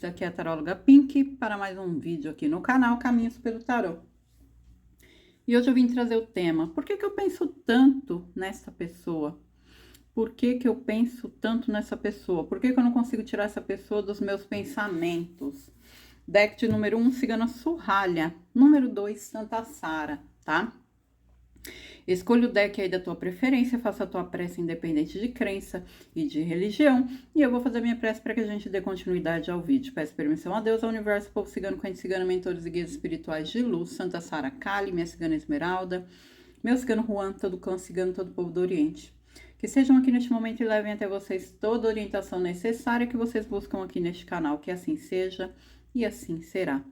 aqui é a taróloga Pink para mais um vídeo aqui no canal Caminhos pelo Tarô. E hoje eu vim trazer o tema: por que que eu penso tanto nessa pessoa? Por que que eu penso tanto nessa pessoa? Por que que eu não consigo tirar essa pessoa dos meus pensamentos? Deck de número 1, Cigana Surralha. Número 2, Santa Sara, tá? Escolha o deck aí da tua preferência, faça a tua prece independente de crença e de religião. E eu vou fazer minha prece para que a gente dê continuidade ao vídeo. Peço permissão a Deus, ao universo, povo cigano, corrente cigana, mentores e guias espirituais de luz, Santa Sara Kali, minha cigana Esmeralda, meu cigano Juan, todo clã cigano, todo povo do Oriente. Que sejam aqui neste momento e levem até vocês toda a orientação necessária que vocês buscam aqui neste canal. Que assim seja e assim será.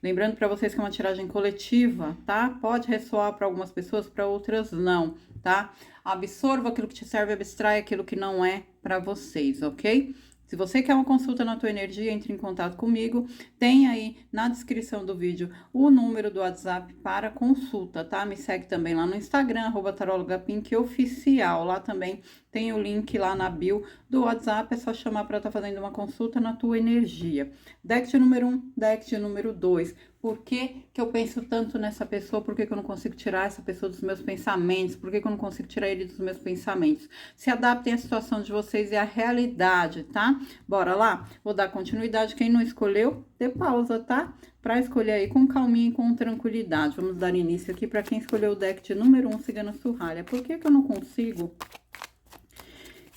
Lembrando para vocês que é uma tiragem coletiva, tá? Pode ressoar para algumas pessoas, para outras não, tá? Absorva aquilo que te serve, abstrai aquilo que não é para vocês, ok? Se você quer uma consulta na tua energia, entre em contato comigo. Tem aí na descrição do vídeo o número do WhatsApp para consulta, tá? Me segue também lá no Instagram, @tarologaPinkOficial. Lá também tem o link lá na bio do WhatsApp. É só chamar para estar fazendo uma consulta na tua energia. Deck de número 1, deck de número 2. Por que que eu penso tanto nessa pessoa? Por que que eu não consigo tirar essa pessoa dos meus pensamentos? Por que que eu não consigo tirar ele dos meus pensamentos? Se adaptem à situação de vocês e à realidade, tá? Bora lá? Vou dar continuidade. Quem não escolheu, dê pausa, tá? Pra escolher aí com calminha e com tranquilidade. Vamos dar início aqui para quem escolheu o deck de número 1, Cigana Surralha. Por que que eu não consigo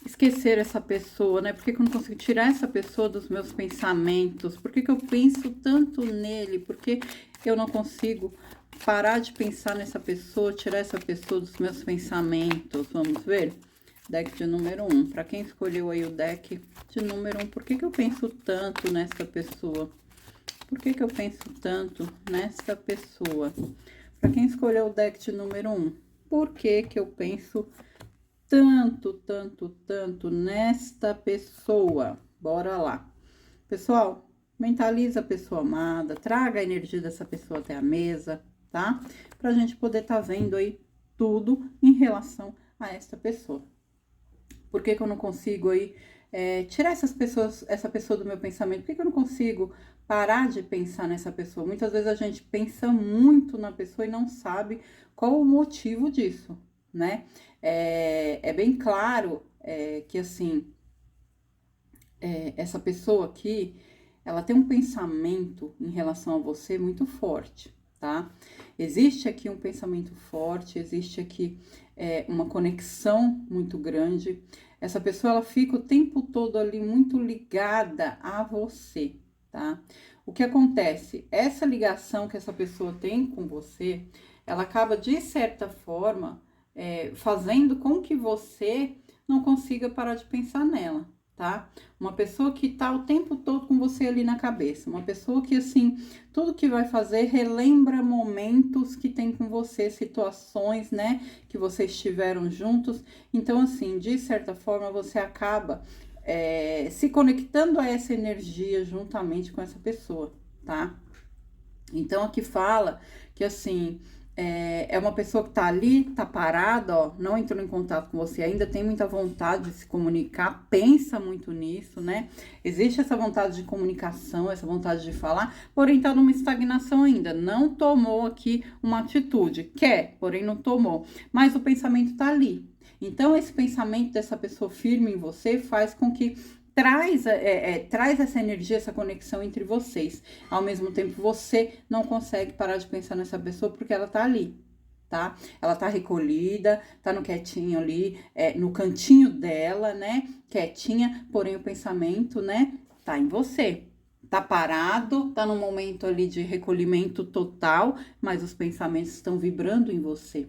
esquecer essa pessoa, né? Por que que eu não consigo tirar essa pessoa dos meus pensamentos? Por que que eu penso tanto nele? Por que eu não consigo parar de pensar nessa pessoa, tirar essa pessoa dos meus pensamentos? Vamos ver? Deck de número 1. Para quem escolheu aí o deck de número 1, por que que eu penso tanto nessa pessoa? Por que que eu penso tanto nessa pessoa? Para quem escolheu o deck de número 1, por que que eu penso tanto nesta pessoa? Bora lá. Pessoal, mentaliza a pessoa amada, traga a energia dessa pessoa até a mesa, tá? Pra gente poder tá vendo aí tudo em relação a esta pessoa. Por que que eu não consigo aí tirar essa pessoa do meu pensamento? Por que que eu não consigo parar de pensar nessa pessoa? Muitas vezes a gente pensa muito na pessoa e não sabe qual o motivo disso, né? É bem claro que, assim, essa pessoa aqui, ela tem um pensamento em relação a você muito forte, tá? Existe aqui um pensamento forte, existe aqui uma conexão muito grande. Essa pessoa, ela fica o tempo todo ali muito ligada a você, tá? O que acontece? Essa ligação que essa pessoa tem com você, ela acaba, de certa forma, fazendo com que você não consiga parar de pensar nela, tá? Uma pessoa que tá o tempo todo com você ali na cabeça, uma pessoa que, assim, tudo que vai fazer relembra momentos que tem com você, situações, né, que vocês estiveram juntos. Então, assim, de certa forma, você acaba se conectando a essa energia juntamente com essa pessoa, tá? Então, aqui fala que, assim, é uma pessoa que tá ali, tá parada, ó, não entrou em contato com você ainda, tem muita vontade de se comunicar, pensa muito nisso, né? Existe essa vontade de comunicação, essa vontade de falar, porém tá numa estagnação ainda, não tomou aqui uma atitude, quer, porém não tomou, mas o pensamento tá ali. Então, esse pensamento dessa pessoa firme em você faz com que traz essa energia, essa conexão entre vocês. Ao mesmo tempo, você não consegue parar de pensar nessa pessoa porque ela tá ali, tá? Ela tá recolhida, tá no quietinho ali, no cantinho dela, né? Quietinha, porém o pensamento, né, tá em você. Tá parado, tá num momento ali de recolhimento total, mas os pensamentos estão vibrando em você.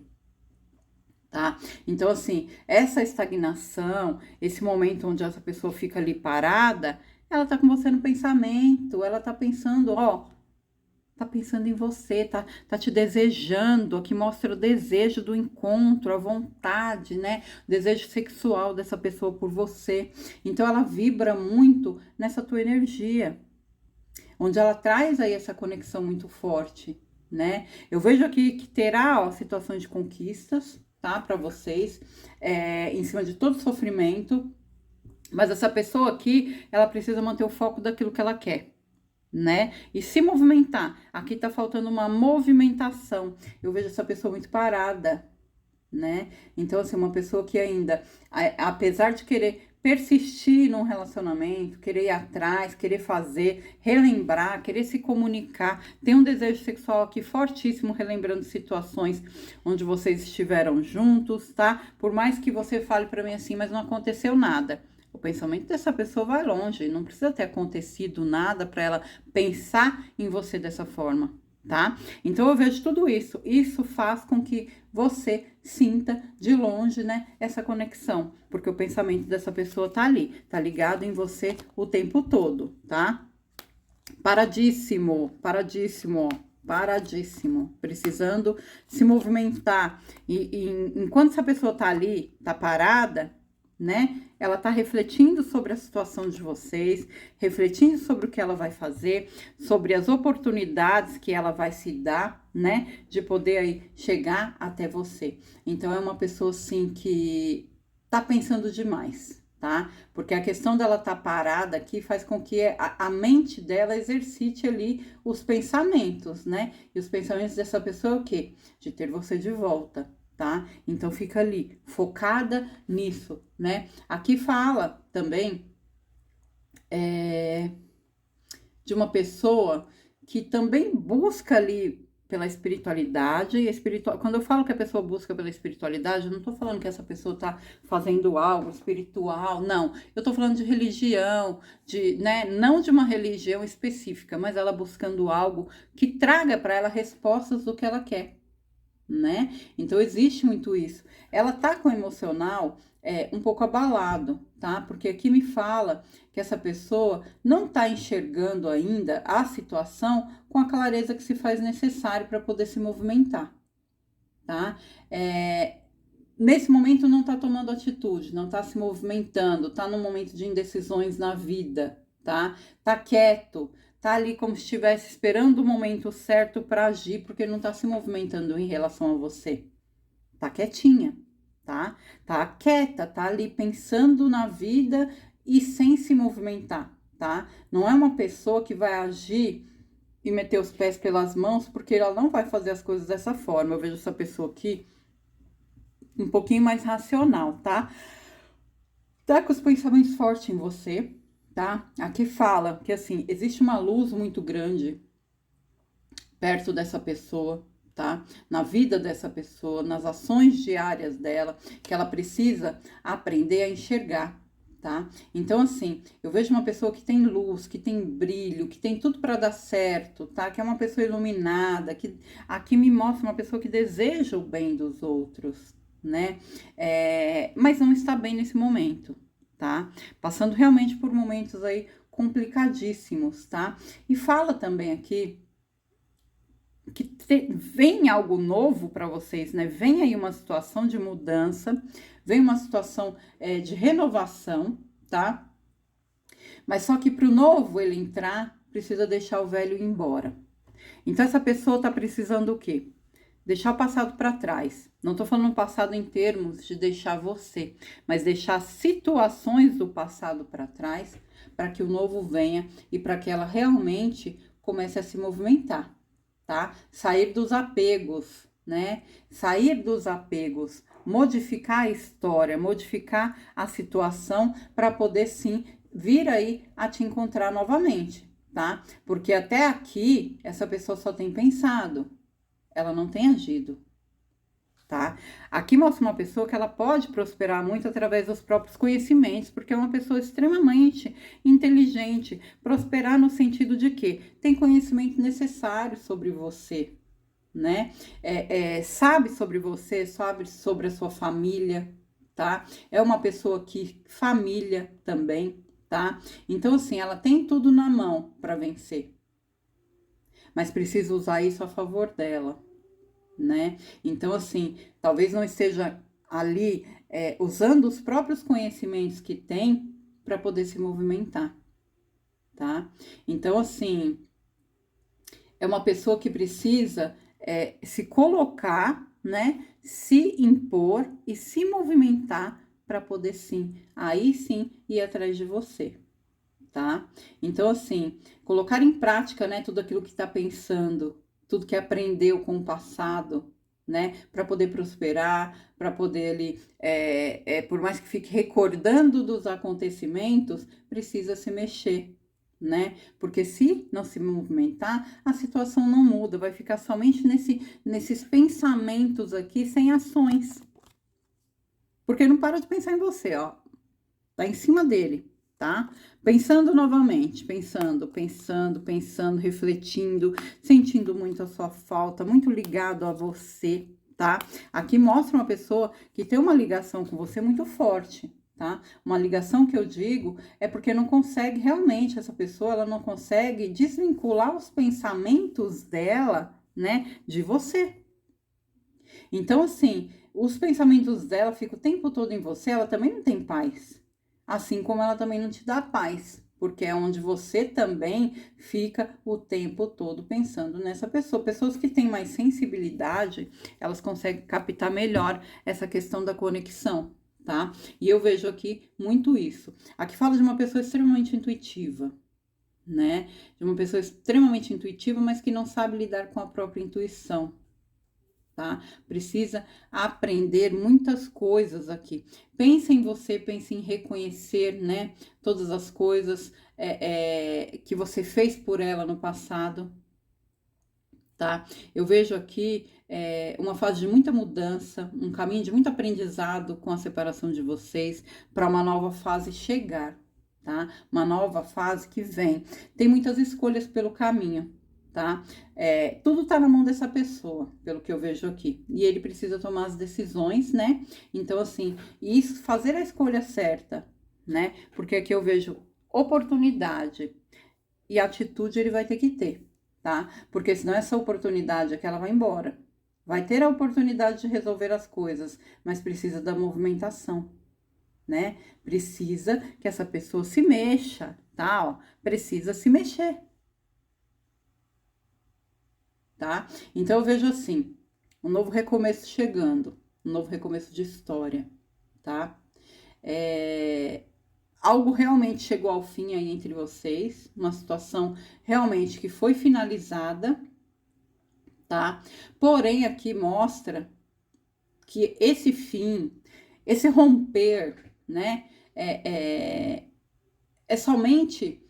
Tá? Então, assim, essa estagnação, esse momento onde essa pessoa fica ali parada, ela tá com você no pensamento, ela tá pensando, ó, tá pensando em você, tá te desejando, aqui mostra o desejo do encontro, a vontade, né? O desejo sexual dessa pessoa por você. Então, ela vibra muito nessa tua energia, onde ela traz aí essa conexão muito forte, né? Eu vejo aqui que terá, ó, situações de conquistas, tá? Para vocês, em cima de todo sofrimento. Mas essa pessoa aqui, ela precisa manter o foco daquilo que ela quer, né? E se movimentar. Aqui tá faltando uma movimentação. Eu vejo essa pessoa muito parada, né? Então, assim, uma pessoa que ainda, apesar de querer persistir num relacionamento, querer ir atrás, querer fazer, relembrar, querer se comunicar, tem um desejo sexual aqui fortíssimo, relembrando situações onde vocês estiveram juntos, tá? Por mais que você fale pra mim assim, mas não aconteceu nada. O pensamento dessa pessoa vai longe, não precisa ter acontecido nada para ela pensar em você dessa forma, tá? Então eu vejo tudo isso. Isso faz com que você sinta de longe, né, essa conexão, porque o pensamento dessa pessoa tá ali, tá ligado em você o tempo todo, tá? Paradíssimo, paradíssimo, ó. Paradíssimo, precisando se movimentar. E enquanto essa pessoa tá ali, tá parada, né? Ela tá refletindo sobre a situação de vocês, refletindo sobre o que ela vai fazer, sobre as oportunidades que ela vai se dar, né? De poder aí chegar até você. Então, é uma pessoa, assim, que tá pensando demais, tá? Porque a questão dela tá parada aqui faz com que a mente dela exercite ali os pensamentos, né? E os pensamentos dessa pessoa é o quê? De ter você de volta, tá? Então fica ali, focada nisso, né? Aqui fala também de uma pessoa que também busca ali pela espiritualidade e espiritual. Quando eu falo que a pessoa busca pela espiritualidade, eu não tô falando que essa pessoa tá fazendo algo espiritual, não. Eu tô falando de religião, de, né, não de uma religião específica, mas ela buscando algo que traga para ela respostas do que ela quer, né? Então existe muito isso. Ela tá com o emocional um pouco abalado, tá? Porque aqui me fala que essa pessoa não tá enxergando ainda a situação com a clareza que se faz necessário para poder se movimentar, tá? Nesse momento não tá tomando atitude, não tá se movimentando, tá num momento de indecisões na vida, tá? Tá quieto, tá ali como se estivesse esperando o momento certo para agir, porque não tá se movimentando em relação a você. Tá quietinha, tá? Tá quieta, tá ali pensando na vida e sem se movimentar, tá? Não é uma pessoa que vai agir e meter os pés pelas mãos, porque ela não vai fazer as coisas dessa forma. Eu vejo essa pessoa aqui um pouquinho mais racional, tá? Tá com os pensamentos fortes em você, tá? Aqui fala que, assim, existe uma luz muito grande perto dessa pessoa, tá? Na vida dessa pessoa, nas ações diárias dela, que ela precisa aprender a enxergar, tá? Então, assim, eu vejo uma pessoa que tem luz, que tem brilho, que tem tudo para dar certo, tá? Que é uma pessoa iluminada, que aqui me mostra uma pessoa que deseja o bem dos outros, né? Mas não está bem nesse momento, tá? Passando realmente por momentos aí complicadíssimos, tá? E fala também aqui que vem algo novo para vocês, né? Vem aí uma situação de mudança, vem uma situação de renovação, tá? Mas só que para o novo ele entrar, precisa deixar o velho ir embora. Então essa pessoa tá precisando o quê? Deixar o passado para trás. Não tô falando passado em termos de deixar você, mas deixar situações do passado para trás, para que o novo venha e para que ela realmente comece a se movimentar, tá? Sair dos apegos, né? Sair dos apegos, modificar a história, modificar a situação para poder sim vir aí a te encontrar novamente, tá? Porque até aqui essa pessoa só tem pensado, ela não tem agido, tá? Aqui mostra uma pessoa que ela pode prosperar muito através dos próprios conhecimentos, porque é uma pessoa extremamente inteligente. Prosperar no sentido de que tem conhecimento necessário sobre você, né? Sabe sobre você, sabe sobre a sua família, tá? É uma pessoa que família também, tá? Então, assim, ela tem tudo na mão para vencer, mas precisa usar isso a favor dela, né? Então, assim, talvez não esteja ali usando os próprios conhecimentos que tem para poder se movimentar, tá? Então, assim, é uma pessoa que precisa se colocar, né? Se impor e se movimentar para poder sim, aí sim, ir atrás de você, tá? Então, assim, colocar em prática, né, tudo aquilo que está pensando, tudo que aprendeu com o passado, né, para poder prosperar, para poder ali, por mais que fique recordando dos acontecimentos, precisa se mexer, né? Porque se não se movimentar, a situação não muda, vai ficar somente nesses pensamentos aqui, sem ações. Porque não para de pensar em você, ó. Tá em cima dele, tá? Pensando novamente, pensando, refletindo, sentindo muito a sua falta, muito ligado a você, tá? Aqui mostra uma pessoa que tem uma ligação com você muito forte, tá? Uma ligação que eu digo é porque não consegue realmente, essa pessoa, ela não consegue desvincular os pensamentos dela, né, de você. Então, assim, os pensamentos dela ficam o tempo todo em você, ela também não tem paz. Assim como ela também não te dá paz, porque é onde você também fica o tempo todo pensando nessa pessoa. Pessoas que têm mais sensibilidade, elas conseguem captar melhor essa questão da conexão, tá? E eu vejo aqui muito isso. Aqui fala de uma pessoa extremamente intuitiva, né? De uma pessoa extremamente intuitiva, mas que não sabe lidar com a própria intuição. Tá? Precisa aprender muitas coisas aqui. Pense em você, pense em reconhecer, né? Todas as coisas que você fez por ela no passado, tá? Eu vejo aqui uma fase de muita mudança, um caminho de muito aprendizado com a separação de vocês, para uma nova fase chegar, tá? Uma nova fase que vem. Tem muitas escolhas pelo caminho, tá? Tudo tá na mão dessa pessoa, pelo que eu vejo aqui. E ele precisa tomar as decisões, né? Então, assim, isso, fazer a escolha certa, né? Porque aqui eu vejo oportunidade e atitude ele vai ter que ter, tá? Porque senão essa oportunidade aqui, ela vai embora. Vai ter a oportunidade de resolver as coisas, mas precisa da movimentação, né? Precisa que essa pessoa se mexa, tá? Ó, precisa se mexer, tá? Então eu vejo assim, um novo recomeço chegando, um novo recomeço de história, tá? Algo realmente chegou ao fim aí entre vocês, uma situação realmente que foi finalizada, tá? Porém, aqui mostra que esse fim, esse romper, né, é somente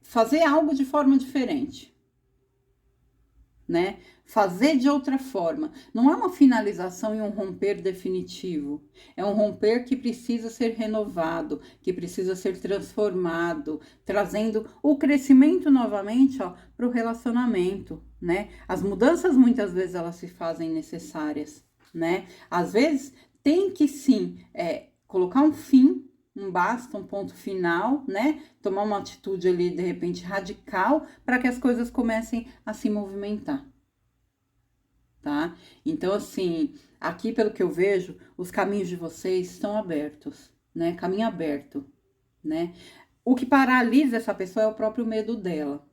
fazer algo de forma diferente, né? Fazer de outra forma. Não é uma finalização e um romper definitivo. É um romper que precisa ser renovado, que precisa ser transformado, trazendo o crescimento novamente, ó, para o relacionamento, né? As mudanças muitas vezes elas se fazem necessárias, né? Às vezes tem que sim colocar um fim, um basta, um ponto final, né? Tomar uma atitude ali, de repente, radical, para que as coisas comecem a se movimentar, tá? Então, assim, aqui pelo que eu vejo, os caminhos de vocês estão abertos, né? Caminho aberto, né? O que paralisa essa pessoa é o próprio medo dela,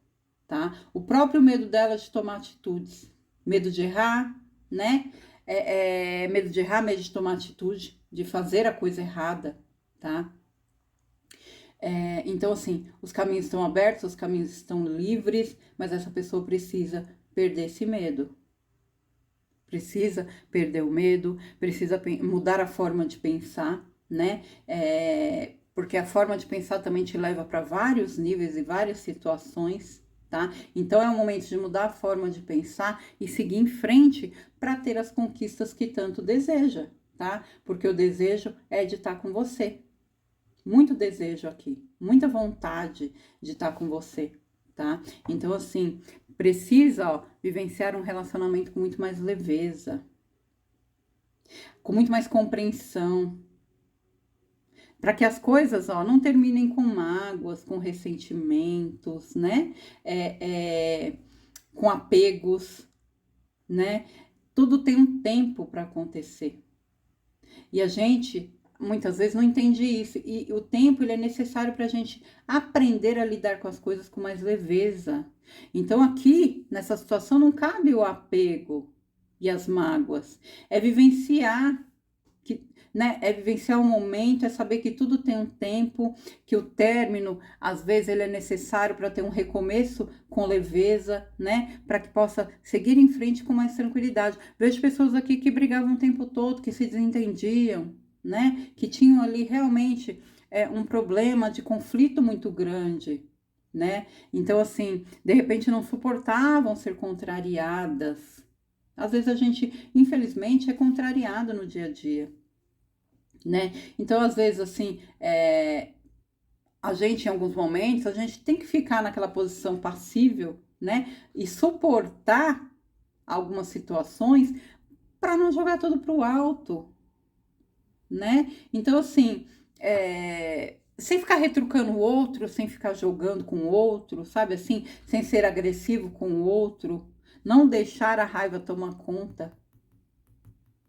tá? O próprio medo dela de tomar atitudes, medo de errar, né? Medo de errar, medo de tomar atitude, de fazer a coisa errada, tá? Então, assim, os caminhos estão abertos, os caminhos estão livres, mas essa pessoa precisa perder esse medo. Precisa perder o medo, precisa mudar a forma de pensar, né? Porque a forma de pensar também te leva para vários níveis e várias situações, tá? Então é o momento de mudar a forma de pensar e seguir em frente para ter as conquistas que tanto deseja, tá? Porque o desejo é de estar com você. Muito desejo aqui, muita vontade de estar com você, tá? Então, assim, precisa, ó, vivenciar um relacionamento com muito mais leveza, com muito mais compreensão, para que as coisas, ó, não terminem com mágoas, com ressentimentos, né? Com apegos, né? Tudo tem um tempo para acontecer. E a gente muitas vezes não entende isso. E o tempo ele é necessário para a gente aprender a lidar com as coisas com mais leveza. Então, aqui, nessa situação, não cabe o apego e as mágoas. É vivenciar, né? É vivenciar o momento, é saber que tudo tem um tempo, que o término, às vezes, ele é necessário para ter um recomeço com leveza, né? Para que possa seguir em frente com mais tranquilidade. Vejo pessoas aqui que brigavam o tempo todo, que se desentendiam, né? Que tinham ali realmente um problema de conflito muito grande, né? Então, assim, de repente não suportavam ser contrariadas. Às vezes a gente, infelizmente, é contrariado no dia a dia, né? Então, às vezes, assim, a gente, em alguns momentos, a gente tem que ficar naquela posição passível, né? E suportar algumas situações para não jogar tudo pro alto, né? Então, assim, sem ficar retrucando o outro, sem ficar jogando com o outro, sabe assim? Sem ser agressivo com o outro, não deixar a raiva tomar conta,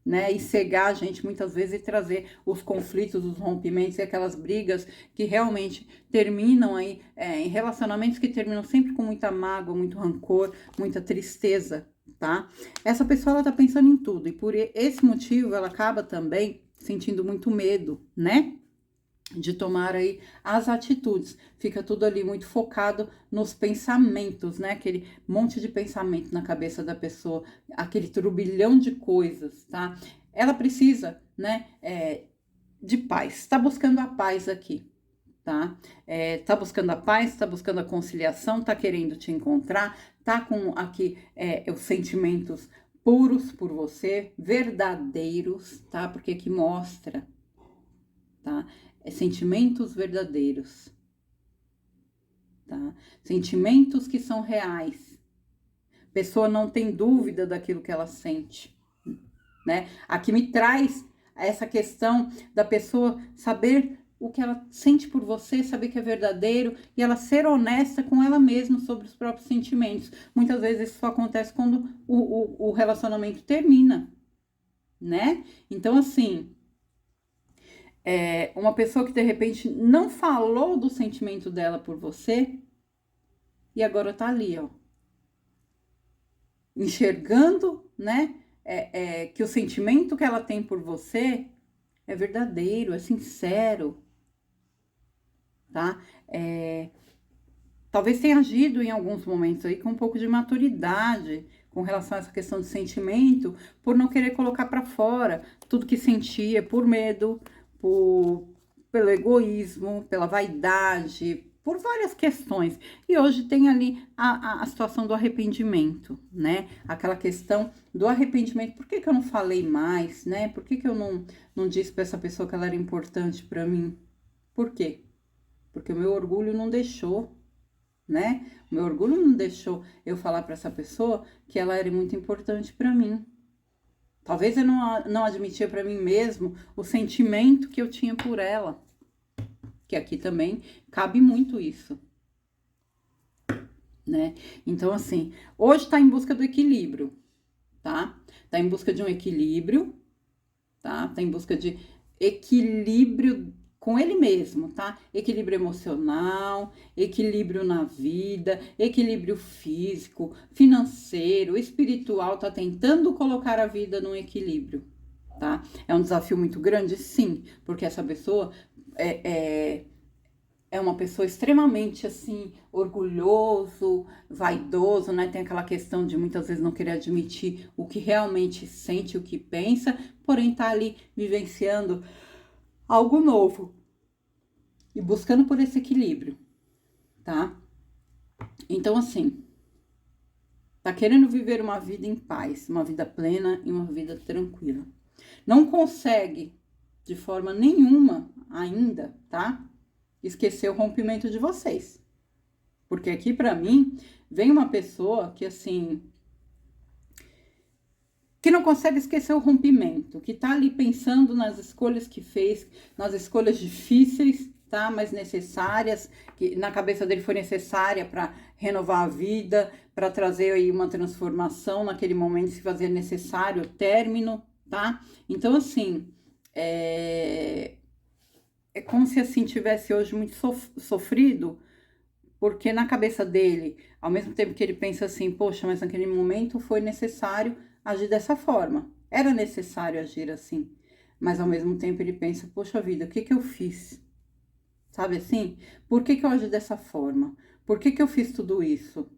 né? E cegar a gente muitas vezes e trazer os conflitos, os rompimentos e aquelas brigas que realmente terminam aí, em relacionamentos que terminam sempre com muita mágoa, muito rancor, muita tristeza, tá? Essa pessoa, ela tá pensando em tudo e por esse motivo ela acaba também sentindo muito medo, né? De tomar aí as atitudes. Fica tudo ali muito focado nos pensamentos, né? Aquele monte de pensamento na cabeça da pessoa, aquele turbilhão de coisas, tá? Ela precisa, né, de paz. Tá buscando a paz aqui, tá? Tá buscando a paz, tá buscando a conciliação, tá querendo te encontrar, tá com aqui os sentimentos puros por você, verdadeiros, tá? Porque aqui mostra, tá? Sentimentos verdadeiros, tá? Sentimentos que são reais. A pessoa não tem dúvida daquilo que ela sente, né? Aqui me traz essa questão da pessoa saber o que ela sente por você, saber que é verdadeiro e ela ser honesta com ela mesma sobre os próprios sentimentos. Muitas vezes isso só acontece quando o relacionamento termina, né? Então, assim, uma pessoa que de repente não falou do sentimento dela por você e agora tá ali, ó, enxergando, né, que o sentimento que ela tem por você é verdadeiro, é sincero, tá? Talvez tenha agido em alguns momentos aí com um pouco de maturidade com relação a essa questão de sentimento, por não querer colocar para fora tudo que sentia, por medo, pelo egoísmo, pela vaidade, por várias questões. E hoje tem ali a situação do arrependimento, né? Aquela questão do arrependimento. Por que eu não falei mais, né? Por que eu não disse para essa pessoa que ela era importante para mim? Por quê? Porque o meu orgulho não deixou, né? O meu orgulho não deixou eu falar para essa pessoa que ela era muito importante para mim. Talvez eu não admitia para mim mesmo o sentimento que eu tinha por ela. Que aqui também cabe muito isso, né? Então, assim, hoje tá em busca do equilíbrio, tá? Tá em busca de um equilíbrio, tá? Tá em busca de equilíbrio com ele mesmo, tá? Equilíbrio emocional, equilíbrio na vida, equilíbrio físico, financeiro, espiritual, tá tentando colocar a vida num equilíbrio, tá? É um desafio muito grande, sim, porque essa pessoa é uma pessoa extremamente, assim, orgulhoso, vaidoso, né? Tem aquela questão de muitas vezes não querer admitir o que realmente sente, o que pensa, porém tá ali vivenciando algo novo e buscando por esse equilíbrio, tá? Então, assim, tá querendo viver uma vida em paz, uma vida plena e uma vida tranquila. Não consegue, de forma nenhuma ainda, tá? Esquecer o rompimento de vocês. Porque aqui, pra mim, vem uma pessoa que, assim, que não consegue esquecer o rompimento, que tá ali pensando nas escolhas que fez, nas escolhas difíceis, tá? Mas necessárias, que na cabeça dele foi necessária para renovar a vida, para trazer aí uma transformação naquele momento, se fazer necessário o término, tá? Então, assim, é como se assim tivesse hoje muito sofrido, porque na cabeça dele, ao mesmo tempo que ele pensa assim, poxa, mas naquele momento foi necessário agir dessa forma. Era necessário agir assim, mas ao mesmo tempo ele pensa, poxa vida, o que que eu fiz? Sabe assim? Por que que eu agi dessa forma? Por que que eu fiz tudo isso?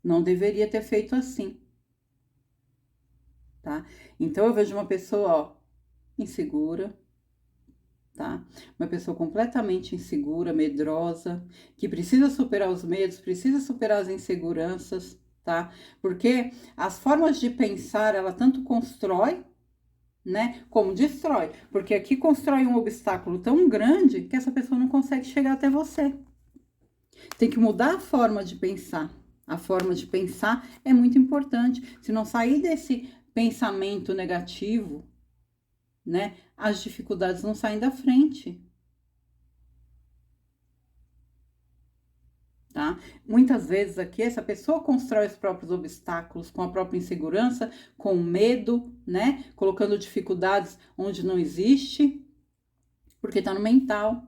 Não deveria ter feito assim, tá? Então eu vejo uma pessoa, ó, insegura, tá? Uma pessoa completamente insegura, medrosa, que precisa superar os medos, precisa superar as inseguranças, tá? Porque as formas de pensar, ela tanto constrói, né, como destrói. Porque aqui constrói um obstáculo tão grande que essa pessoa não consegue chegar até você. Tem que mudar a forma de pensar. A forma de pensar é muito importante. Se não sair desse pensamento negativo, né, as dificuldades não saem da frente. Tá? Muitas vezes aqui essa pessoa constrói os próprios obstáculos com a própria insegurança, com medo, né? Colocando dificuldades onde não existe, porque tá no mental.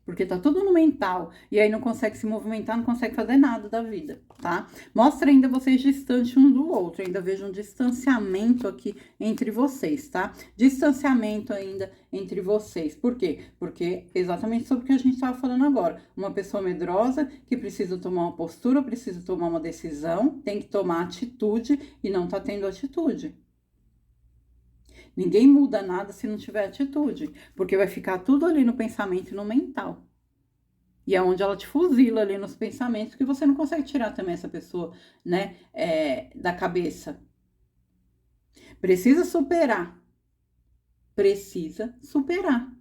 Porque tá tudo no mental. E aí não consegue se movimentar, não consegue fazer nada da vida, tá? Mostra ainda vocês distantes um do outro. Ainda vejo um distanciamento aqui entre vocês, tá? Distanciamento ainda entre vocês. Por quê? Porque exatamente sobre o que a gente tava falando agora. Uma pessoa medrosa que precisa tomar uma postura, precisa tomar uma decisão, tem que tomar atitude e não tá tendo atitude. Ninguém muda nada se não tiver atitude, porque vai ficar tudo ali no pensamento e no mental. E é onde ela te fuzila ali nos pensamentos, que você não consegue tirar também essa pessoa, né, da cabeça. Precisa superar. Precisa superar.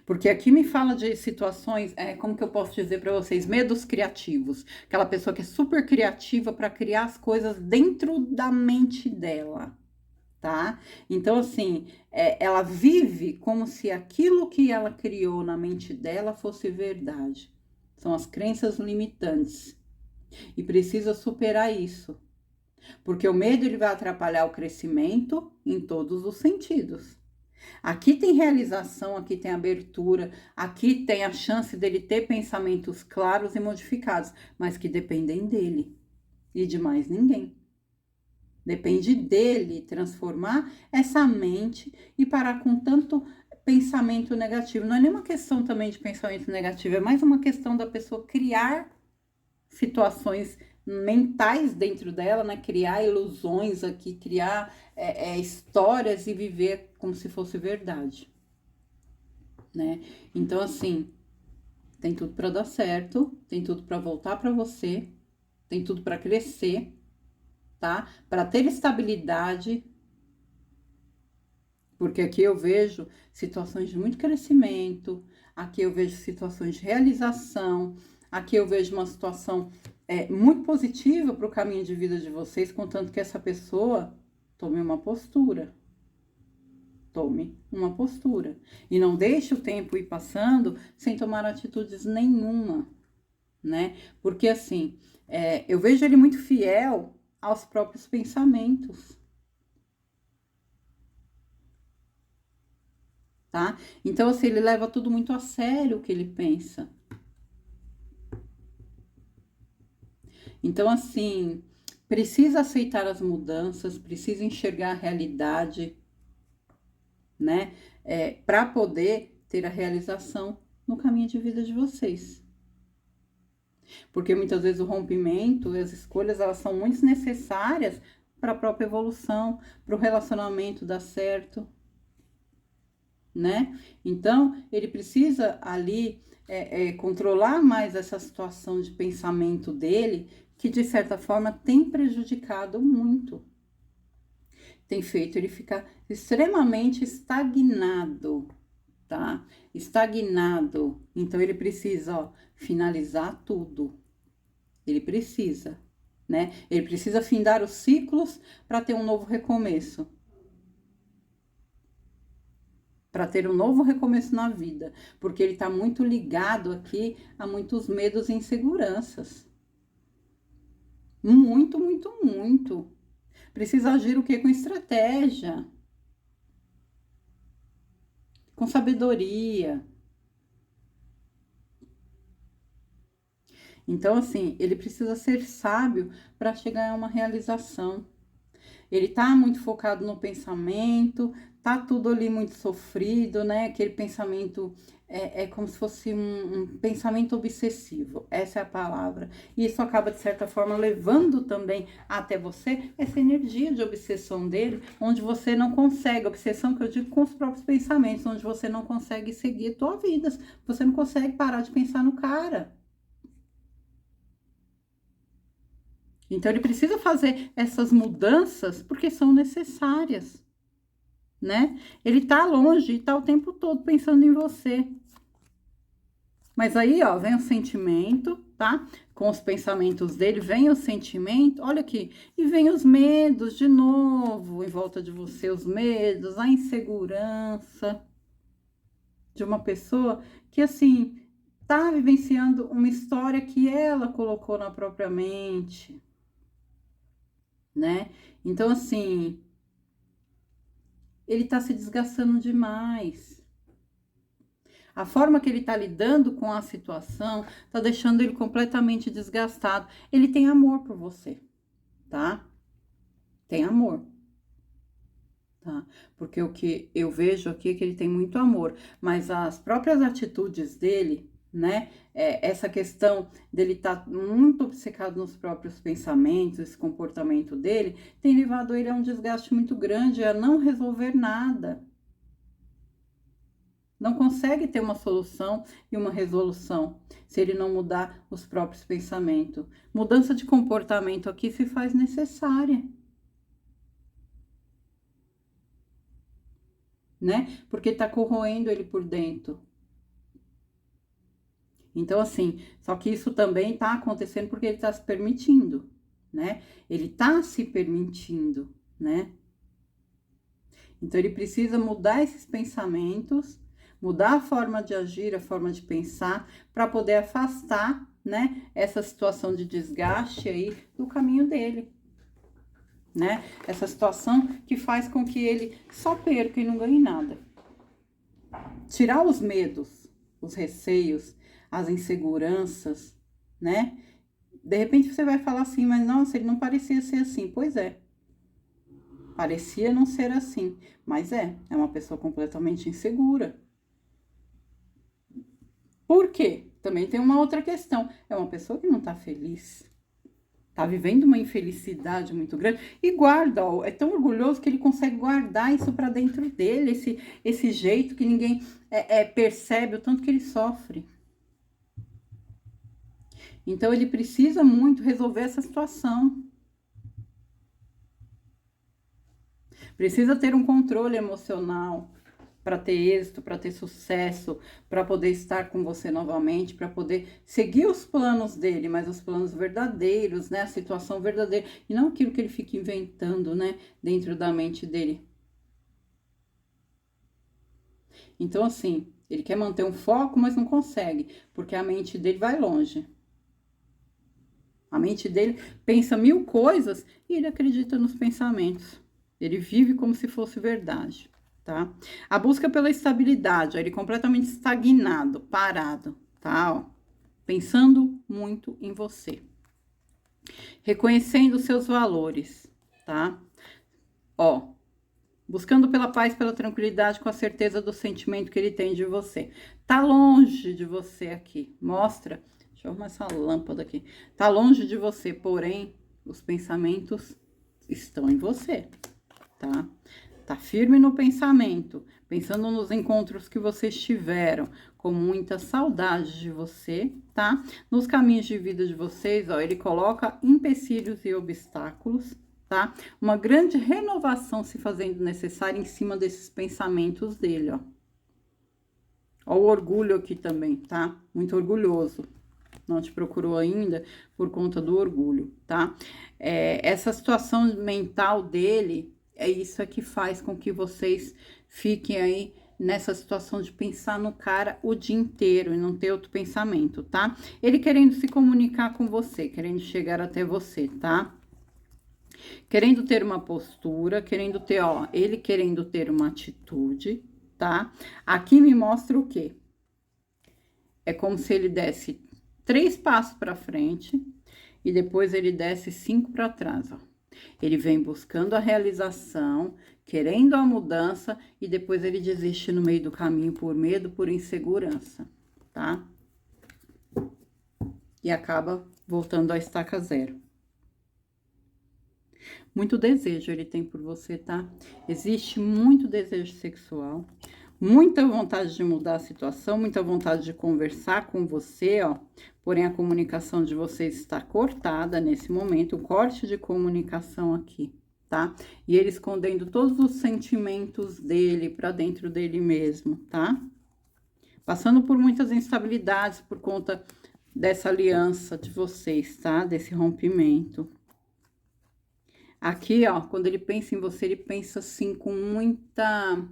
Porque aqui me fala de situações, como que eu posso dizer para vocês, medos criativos. Aquela pessoa que é super criativa para criar as coisas dentro da mente dela. Tá? Então, assim, ela vive como se aquilo que ela criou na mente dela fosse verdade. São as crenças limitantes. E precisa superar isso. Porque o medo ele vai atrapalhar o crescimento em todos os sentidos. Aqui tem realização, aqui tem abertura, aqui tem a chance dele ter pensamentos claros e modificados, mas que dependem dele e de mais ninguém. Depende dele transformar essa mente e parar com tanto pensamento negativo. Não é nenhuma questão também de pensamento negativo, é mais uma questão da pessoa criar situações mentais dentro dela, né? Criar ilusões aqui, criar histórias e viver como se fosse verdade, né? Então, assim, tem tudo para dar certo, tem tudo para voltar para você, tem tudo para crescer, tá? Para ter estabilidade, porque aqui eu vejo situações de muito crescimento, aqui eu vejo situações de realização, aqui eu vejo uma situação muito positiva para o caminho de vida de vocês, contanto que essa pessoa tome uma postura. Tome uma postura. E não deixe o tempo ir passando sem tomar atitudes nenhuma, né? Porque assim, eu vejo ele muito fiel aos próprios pensamentos. Tá? Então, assim, ele leva tudo muito a sério o que ele pensa. Então, assim, precisa aceitar as mudanças, precisa enxergar a realidade, né? Para poder ter a realização no caminho de vida de vocês. Porque muitas vezes o rompimento, as escolhas, elas são muito necessárias para a própria evolução, para o relacionamento dar certo, né? Então, ele precisa ali controlar mais essa situação de pensamento dele, que de certa forma tem prejudicado muito. Tem feito ele ficar extremamente estagnado, tá? Estagnado. Então, ele precisa, ó, finalizar tudo. Ele precisa, né? Ele precisa findar os ciclos para ter um novo recomeço. Para ter um novo recomeço na vida, porque ele está muito ligado aqui a muitos medos e inseguranças. Muito, muito, muito. Precisa agir o quê? Com estratégia, com sabedoria. Então, assim, ele precisa ser sábio para chegar a uma realização. Ele tá muito focado no pensamento, tá tudo ali muito sofrido, né? Aquele pensamento é como se fosse um pensamento obsessivo, essa é a palavra. E isso acaba, de certa forma, levando também até você essa energia de obsessão dele, onde você não consegue, obsessão que eu digo com os próprios pensamentos, onde você não consegue seguir a tua vida, você não consegue parar de pensar no cara. Então, ele precisa fazer essas mudanças porque são necessárias, né? Ele tá longe e tá o tempo todo pensando em você. Mas aí, ó, vem o sentimento, tá? Com os pensamentos dele, vem o sentimento, olha aqui, e vem os medos de novo em volta de você, os medos, a insegurança de uma pessoa que, assim, tá vivenciando uma história que ela colocou na própria mente, né? Então, assim, ele tá se desgastando demais. A forma que ele tá lidando com a situação tá deixando ele completamente desgastado. Ele tem amor por você, tá? Tem amor, tá? Porque o que eu vejo aqui é que ele tem muito amor, mas as próprias atitudes dele, né? Essa questão dele estar muito obcecado nos próprios pensamentos, esse comportamento dele, tem levado ele a um desgaste muito grande, a não resolver nada. Não consegue ter uma solução e uma resolução se ele não mudar os próprios pensamentos. Mudança de comportamento aqui se faz necessária, né? Porque tá corroendo ele por dentro. Então, assim, só que isso também tá acontecendo porque ele tá se permitindo, né? Ele tá se permitindo, né? Então, ele precisa mudar esses pensamentos, mudar a forma de agir, a forma de pensar, para poder afastar, né, essa situação de desgaste aí do caminho dele, né? Essa situação que faz com que ele só perca e não ganhe nada. Tirar os medos, os receios, as inseguranças, né? De repente você vai falar assim, mas nossa, ele não parecia ser assim. Pois é, parecia não ser assim, mas é uma pessoa completamente insegura. Por quê? Também tem uma outra questão. É uma pessoa que não tá feliz. Tá vivendo uma infelicidade muito grande e guarda, ó, é tão orgulhoso que ele consegue guardar isso para dentro dele, esse jeito que ninguém percebe o tanto que ele sofre. Então ele precisa muito resolver essa situação. Precisa ter um controle emocional para ter êxito, para ter sucesso, para poder estar com você novamente, para poder seguir os planos dele, mas os planos verdadeiros, né? A situação verdadeira e não aquilo que ele fica inventando, né? Dentro da mente dele. Então, assim, ele quer manter um foco, mas não consegue, porque a mente dele vai longe. A mente dele pensa mil coisas e ele acredita nos pensamentos. Ele vive como se fosse verdade, tá? A busca pela estabilidade, ó, ele completamente estagnado, parado, tá? Ó, pensando muito em você. Reconhecendo seus valores, tá? Ó, buscando pela paz, pela tranquilidade, com a certeza do sentimento que ele tem de você. Tá longe de você aqui. Mostra. Deixa eu arrumar essa lâmpada aqui. Tá longe de você, porém, os pensamentos estão em você, tá? Tá firme no pensamento, pensando nos encontros que vocês tiveram, com muita saudade de você, tá? Nos caminhos de vida de vocês, ó, ele coloca empecilhos e obstáculos, tá? Uma grande renovação se fazendo necessária em cima desses pensamentos dele, ó. Ó, o orgulho aqui também, tá? Muito orgulhoso. Não te procurou ainda por conta do orgulho, tá? Essa situação mental dele, é isso que faz com que vocês fiquem aí nessa situação de pensar no cara o dia inteiro e não ter outro pensamento, tá? Ele querendo se comunicar com você, querendo chegar até você, tá? Querendo ter uma postura, querendo ter, ó, ele querendo ter uma atitude, tá? Aqui me mostra o quê? É como se ele desse 3 passos para frente e depois ele desce 5 para trás, ó. Ele vem buscando a realização, querendo a mudança e depois ele desiste no meio do caminho por medo, por insegurança, tá? E acaba voltando à estaca zero. Muito desejo ele tem por você, tá? Existe muito desejo sexual, muita vontade de mudar a situação, muita vontade de conversar com você, ó. Porém, a comunicação de vocês está cortada nesse momento, o corte de comunicação aqui, tá? E ele escondendo todos os sentimentos dele pra dentro dele mesmo, tá? Passando por muitas instabilidades por conta dessa aliança de vocês, tá? Desse rompimento. Aqui, ó, quando ele pensa em você, ele pensa assim com muita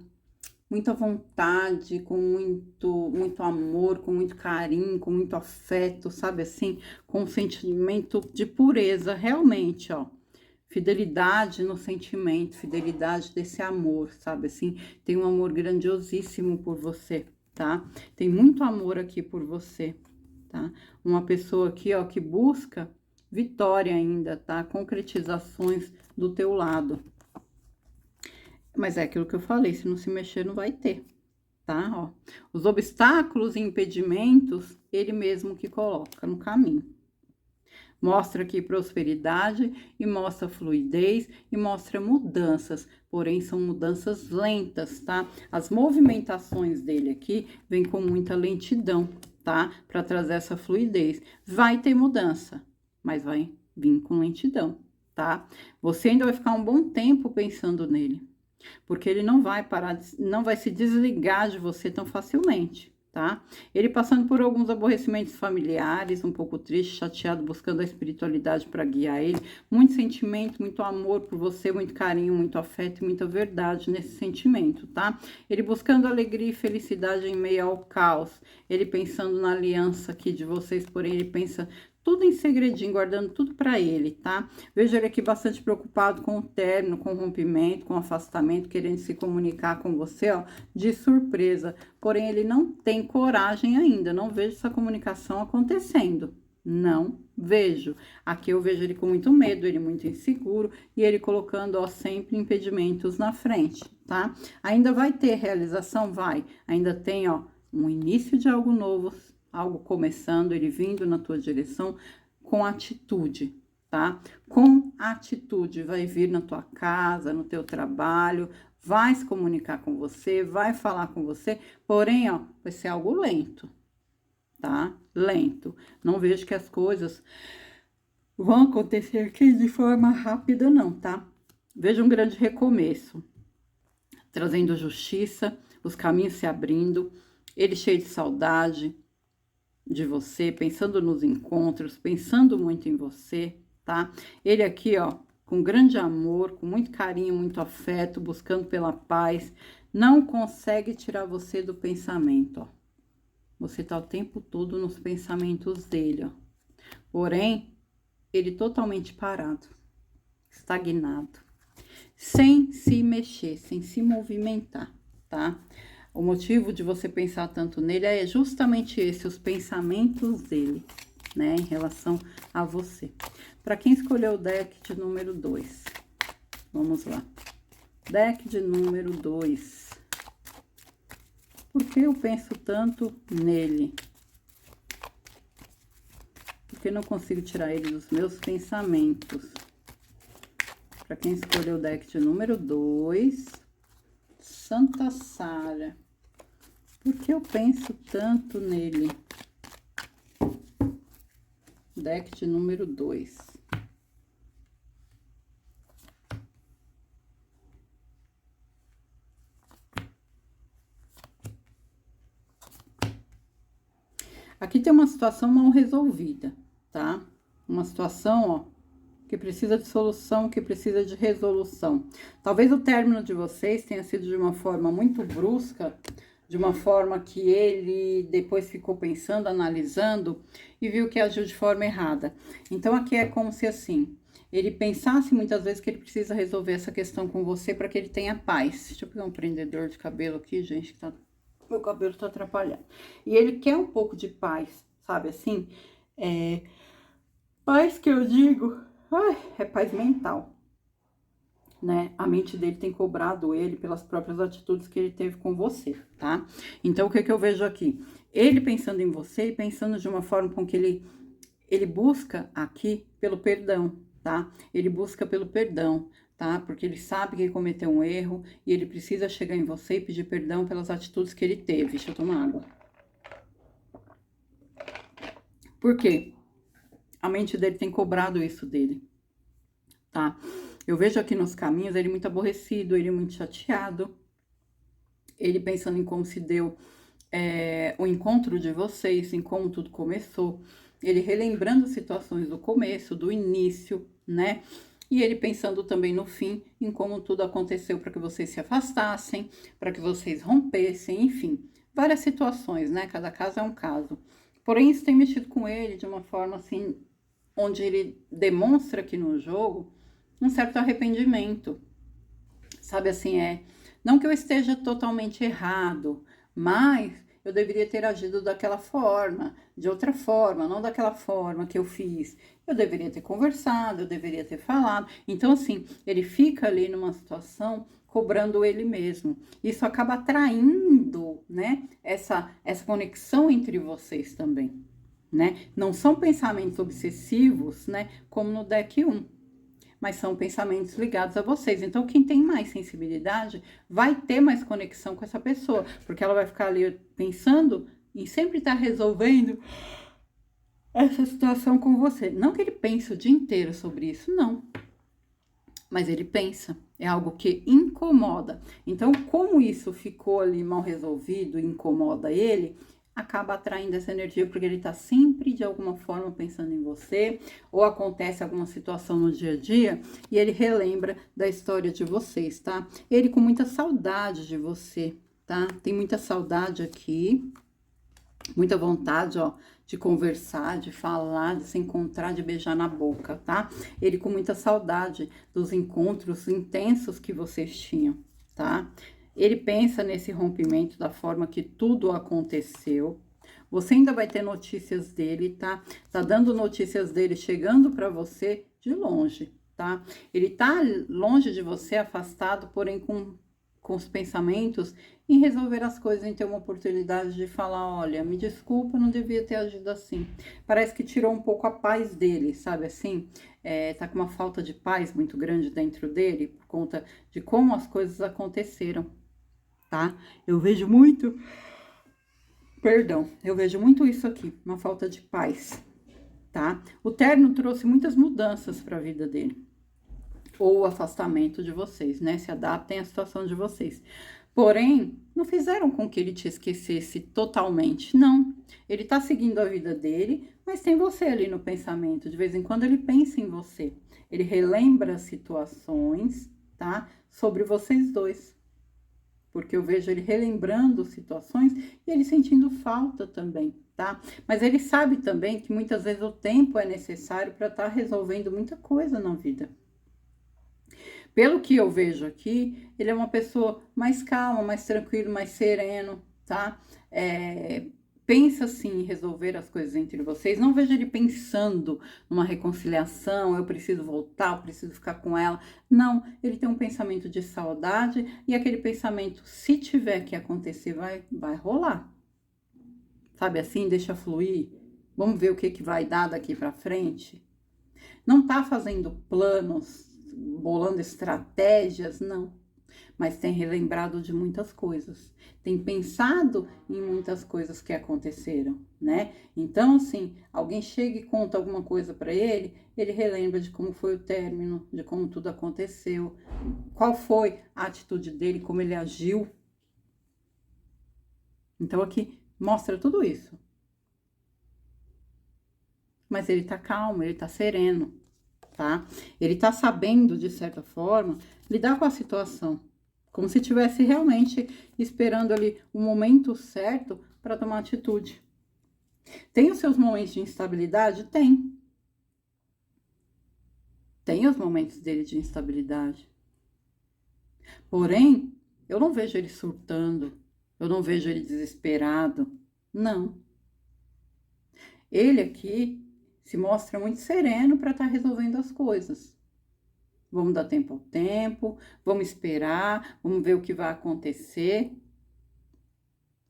vontade, com muito amor, com muito carinho, com muito afeto, sabe assim? Com um sentimento de pureza, realmente, ó. Fidelidade no sentimento, fidelidade desse amor, sabe assim? Tem um amor grandiosíssimo por você, tá? Tem muito amor aqui por você, tá? Uma pessoa aqui, ó, que busca vitória ainda, tá? Concretizações do teu lado. Mas é aquilo que eu falei, se não se mexer, não vai ter, tá? Ó, os obstáculos e impedimentos, ele mesmo que coloca no caminho. Mostra aqui prosperidade e mostra fluidez e mostra mudanças, porém são mudanças lentas, tá? As movimentações dele aqui vêm com muita lentidão, tá? Para trazer essa fluidez. Vai ter mudança, mas vai vir com lentidão, tá? Você ainda vai ficar um bom tempo pensando nele, porque ele não vai parar, não vai se desligar de você tão facilmente, tá? Ele passando por alguns aborrecimentos familiares, um pouco triste, chateado, buscando a espiritualidade para guiar ele, muito sentimento, muito amor por você, muito carinho, muito afeto e muita verdade nesse sentimento, tá? Ele buscando alegria e felicidade em meio ao caos, ele pensando na aliança aqui de vocês, porém ele pensa tudo em segredinho, guardando tudo para ele, tá? Vejo ele aqui bastante preocupado com o término, com o rompimento, com o afastamento, querendo se comunicar com você, ó, de surpresa. Porém, ele não tem coragem ainda, não vejo essa comunicação acontecendo. Não vejo. Aqui eu vejo ele com muito medo, ele muito inseguro e ele colocando, ó, sempre impedimentos na frente, tá? Ainda vai ter realização? Vai. Ainda tem, ó, um início de algo novo, algo começando, ele vindo na tua direção com atitude, tá? Com atitude, vai vir na tua casa, no teu trabalho, vai se comunicar com você, vai falar com você, porém, ó, vai ser algo lento, tá? Lento. Não vejo que as coisas vão acontecer aqui de forma rápida, não, tá? Vejo um grande recomeço, trazendo justiça, os caminhos se abrindo, ele cheio de saudade de você, pensando nos encontros, pensando muito em você, tá? Ele aqui, ó, com grande amor, com muito carinho, muito afeto, buscando pela paz, não consegue tirar você do pensamento, ó. Você tá o tempo todo nos pensamentos dele, ó. Porém, ele totalmente parado, estagnado, sem se mexer, sem se movimentar, tá? O motivo de você pensar tanto nele é justamente esse, os pensamentos dele, né, em relação a você. Para quem escolheu o deck de número 2, vamos lá. Deck de número 2. Por que eu penso tanto nele? Porque não consigo tirar ele dos meus pensamentos. Para quem escolheu o deck de número 2, Santa Sara. Por que eu penso tanto nele? Deck de número 2. Aqui tem uma situação mal resolvida, tá? Uma situação, ó, que precisa de solução, que precisa de resolução. Talvez o término de vocês tenha sido de uma forma muito brusca, de uma forma que ele depois ficou pensando, analisando e viu que agiu de forma errada. Então, aqui é como se assim, ele pensasse muitas vezes que ele precisa resolver essa questão com você para que ele tenha paz. Deixa eu pegar um prendedor de cabelo aqui, gente, que tá... meu cabelo tá atrapalhando. E ele quer um pouco de paz, sabe assim? Paz que eu digo, é paz mental, né? A mente dele tem cobrado ele pelas próprias atitudes que ele teve com você, tá? Então, o que eu vejo aqui? Ele pensando em você e pensando de uma forma com que ele busca aqui pelo perdão, tá? Ele busca pelo perdão, tá? Porque ele sabe que cometeu um erro e ele precisa chegar em você e pedir perdão pelas atitudes que ele teve. Deixa eu tomar água. Por quê? A mente dele tem cobrado isso dele, tá? Eu vejo aqui nos caminhos ele muito aborrecido, ele muito chateado, ele pensando em como se deu o encontro de vocês, em como tudo começou, ele relembrando situações do começo, do início, né? E ele pensando também no fim, em como tudo aconteceu para que vocês se afastassem, para que vocês rompessem, enfim, várias situações, né? Cada caso é um caso. Porém, isso tem mexido com ele de uma forma assim, onde ele demonstra aqui no jogo um certo arrependimento. Sabe assim, não que eu esteja totalmente errado, mas eu deveria ter agido daquela forma, de outra forma, não daquela forma que eu fiz. Eu deveria ter conversado, eu deveria ter falado. Então, assim, ele fica ali numa situação cobrando ele mesmo. Isso acaba atraindo, né, essa conexão entre vocês também, né? Não são pensamentos obsessivos, né, como no deck 1. Mas são pensamentos ligados a vocês. Então, quem tem mais sensibilidade vai ter mais conexão com essa pessoa, porque ela vai ficar ali pensando em sempre estar resolvendo essa situação com você. Não que ele pense o dia inteiro sobre isso, não. Mas ele pensa, é algo que incomoda. Então, como isso ficou ali mal resolvido, incomoda ele, acaba atraindo essa energia, porque ele tá sempre, de alguma forma, pensando em você, ou acontece alguma situação no dia a dia, e ele relembra da história de vocês, tá? Ele com muita saudade de você, tá? Tem muita saudade aqui, muita vontade, ó, de conversar, de falar, de se encontrar, de beijar na boca, tá? Ele com muita saudade dos encontros intensos que vocês tinham, tá? Ele pensa nesse rompimento da forma que tudo aconteceu. Você ainda vai ter notícias dele, tá? Tá dando notícias dele chegando para você de longe, tá? Ele tá longe de você, afastado, porém com os pensamentos em resolver as coisas, em ter uma oportunidade de falar, olha, me desculpa, não devia ter agido assim. Parece que tirou um pouco a paz dele, sabe assim? Tá com uma falta de paz muito grande dentro dele, por conta de como as coisas aconteceram, tá? Eu vejo muito isso aqui, uma falta de paz, tá? O término trouxe muitas mudanças para a vida dele, ou o afastamento de vocês, né? Se adaptem à situação de vocês. Porém, não fizeram com que ele te esquecesse totalmente, não. Ele tá seguindo a vida dele, mas tem você ali no pensamento. De vez em quando ele pensa em você. Ele relembra situações, tá? Sobre vocês dois. Porque eu vejo ele relembrando situações e ele sentindo falta também, tá? Mas ele sabe também que muitas vezes o tempo é necessário para estar resolvendo muita coisa na vida. Pelo que eu vejo aqui, ele é uma pessoa mais calma, mais tranquilo, mais sereno, tá? Pensa assim em resolver as coisas entre vocês. Não vejo ele pensando numa reconciliação, eu preciso voltar, eu preciso ficar com ela. Não, ele tem um pensamento de saudade e aquele pensamento, se tiver que acontecer, vai rolar. Sabe assim, deixa fluir. Vamos ver o que vai dar daqui para frente. Não tá fazendo planos, bolando estratégias, não. Mas tem relembrado de muitas coisas. Tem pensado em muitas coisas que aconteceram, né? Então, assim, alguém chega e conta alguma coisa para ele, ele relembra de como foi o término, de como tudo aconteceu, qual foi a atitude dele, como ele agiu. Então, aqui mostra tudo isso. Mas ele tá calmo, ele tá sereno, tá? Ele tá sabendo, de certa forma, lidar com a situação. Como se estivesse realmente esperando ali o momento certo para tomar atitude. Tem os seus momentos de instabilidade? Tem. Tem os momentos dele de instabilidade. Porém, eu não vejo ele surtando. Eu não vejo ele desesperado. Não. Ele aqui se mostra muito sereno para estar resolvendo as coisas. vamos dar tempo ao tempo, vamos esperar, vamos ver o que vai acontecer.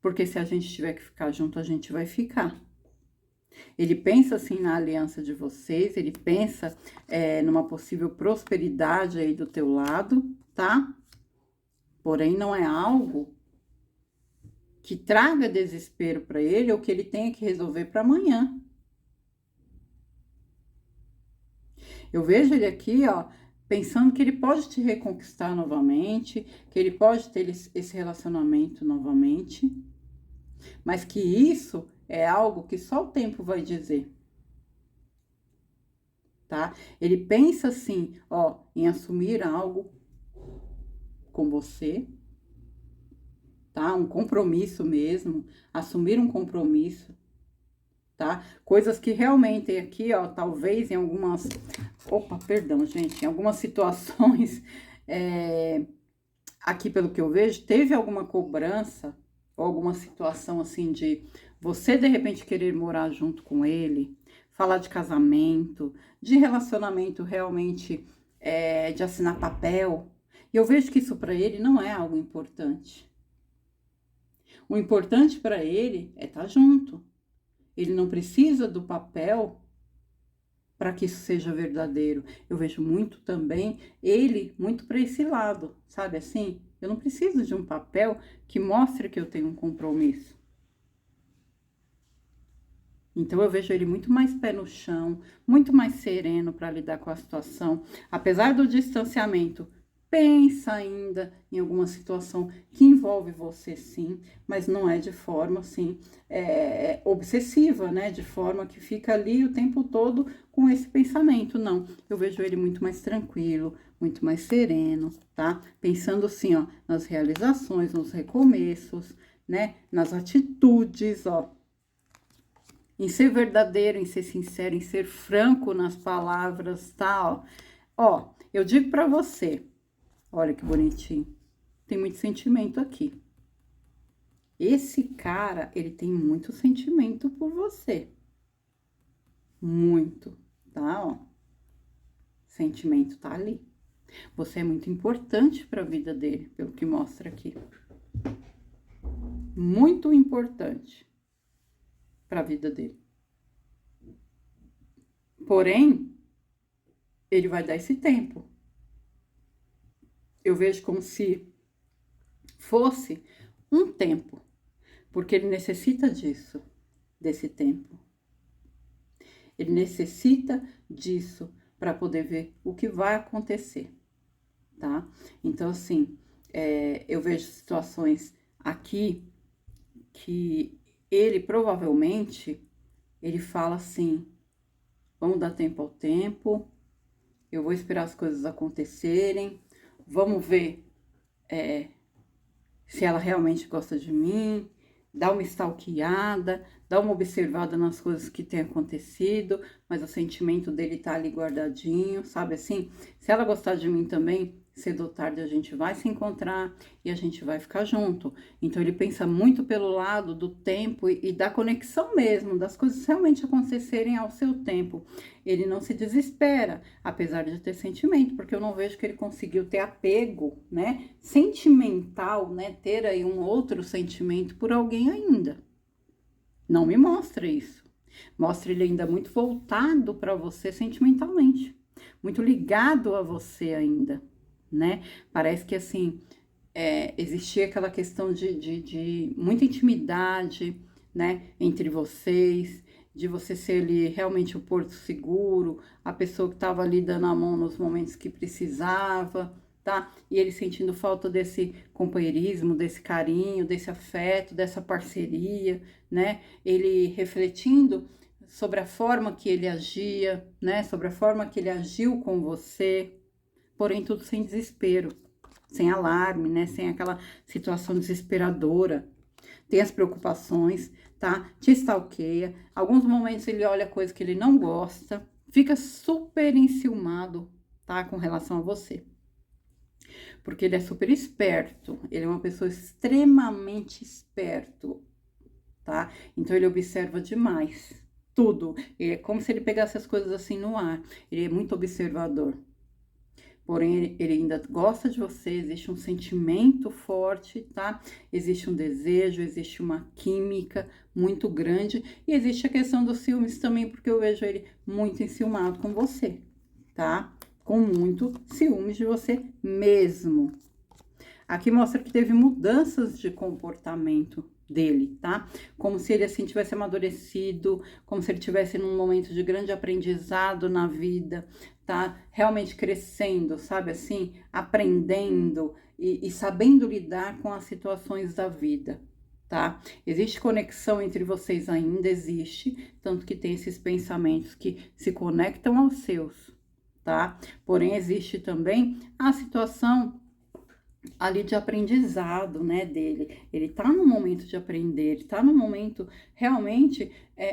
Porque se a gente tiver que ficar junto, a gente vai ficar. Ele pensa assim na aliança de vocês, ele pensa numa possível prosperidade aí do teu lado, tá? Porém, não é algo que traga desespero para ele ou que ele tenha que resolver para amanhã. Eu vejo ele aqui, ó, pensando que ele pode te reconquistar novamente, que ele pode ter esse relacionamento novamente, mas que isso é algo que só o tempo vai dizer, tá? Ele pensa assim, ó, em assumir algo com você, tá? Um compromisso mesmo, assumir um compromisso, tá? Coisas que realmente aqui, ó, talvez em algumas... Opa, perdão, gente. Em algumas situações, aqui pelo que eu vejo, teve alguma cobrança ou alguma situação assim de você, de repente, querer morar junto com ele, falar de casamento, de relacionamento realmente, de assinar papel. E eu vejo que isso para ele não é algo importante. O importante para ele é estar junto. Ele não precisa do papel para que isso seja verdadeiro. Eu vejo muito também ele muito para esse lado, sabe assim? Eu não preciso de um papel que mostre que eu tenho um compromisso. Então eu vejo ele muito mais pé no chão, muito mais sereno para lidar com a situação. Apesar do distanciamento, pensa ainda em alguma situação que envolve você, sim, mas não é de forma, assim, obsessiva, né? De forma que fica ali o tempo todo com esse pensamento. Não, eu vejo ele muito mais tranquilo, muito mais sereno, tá? Pensando, assim, ó, nas realizações, nos recomeços, né? Nas atitudes, ó. Em ser verdadeiro, em ser sincero, em ser franco nas palavras, tá? Ó, eu digo pra você... Olha que bonitinho. Tem muito sentimento aqui. Esse cara, ele tem muito sentimento por você. Muito, tá? Ó. Sentimento tá ali. Você é muito importante para a vida dele, pelo que mostra aqui. Muito importante para a vida dele. Porém, ele vai dar esse tempo. Eu vejo como se fosse um tempo, porque ele necessita disso, desse tempo. Ele necessita disso para poder ver o que vai acontecer, tá? Então, assim, eu vejo situações aqui que ele provavelmente, ele fala assim, vamos dar tempo ao tempo, eu vou esperar as coisas acontecerem, vamos ver se ela realmente gosta de mim, dar uma stalkeada, dar uma observada nas coisas que tem acontecido, mas o sentimento dele tá ali guardadinho, sabe assim? Se ela gostar de mim também, cedo ou tarde a gente vai se encontrar e a gente vai ficar junto. Então ele pensa muito pelo lado do tempo e da conexão mesmo, das coisas realmente acontecerem ao seu tempo. Ele não se desespera, apesar de ter sentimento, porque eu não vejo que ele conseguiu ter apego, né, sentimental, né, ter aí um outro sentimento por alguém ainda. Não me mostra isso. Mostra ele ainda muito voltado para você sentimentalmente, muito ligado a você ainda, né? Parece que assim, existia aquela questão de muita intimidade, né, entre vocês, de você ser ali realmente o porto seguro, a pessoa que estava ali dando a mão nos momentos que precisava, tá? E ele sentindo falta desse companheirismo, desse carinho, desse afeto, dessa parceria, né? Ele refletindo sobre a forma que ele agia, né? Sobre a forma que ele agiu com você, porém tudo sem desespero, sem alarme, né? Sem aquela situação desesperadora. Tem as preocupações, tá? Te stalkeia. Alguns momentos ele olha coisa que ele não gosta, fica super enciumado, tá? Com relação a você. Porque ele é super esperto, ele é uma pessoa extremamente esperto, tá? Então ele observa demais tudo. É como se ele pegasse as coisas assim no ar. Ele é muito observador. porém ele ainda gosta de você, existe um sentimento forte, tá? Existe um desejo, existe uma química muito grande e existe a questão dos ciúmes também, porque eu vejo ele muito enciumado com você, tá? Com muito ciúmes de você mesmo. Aqui mostra que teve mudanças de comportamento dele, tá? Como se ele, assim, tivesse amadurecido, como se ele tivesse num momento de grande aprendizado na vida, tá? Realmente crescendo, sabe assim? Aprendendo e sabendo lidar com as situações da vida, tá? Existe conexão entre vocês ainda, existe, tanto que tem esses pensamentos que se conectam aos seus, tá? Porém, existe também a situação ali de aprendizado, né, dele. Ele tá no momento de aprender, ele tá no momento realmente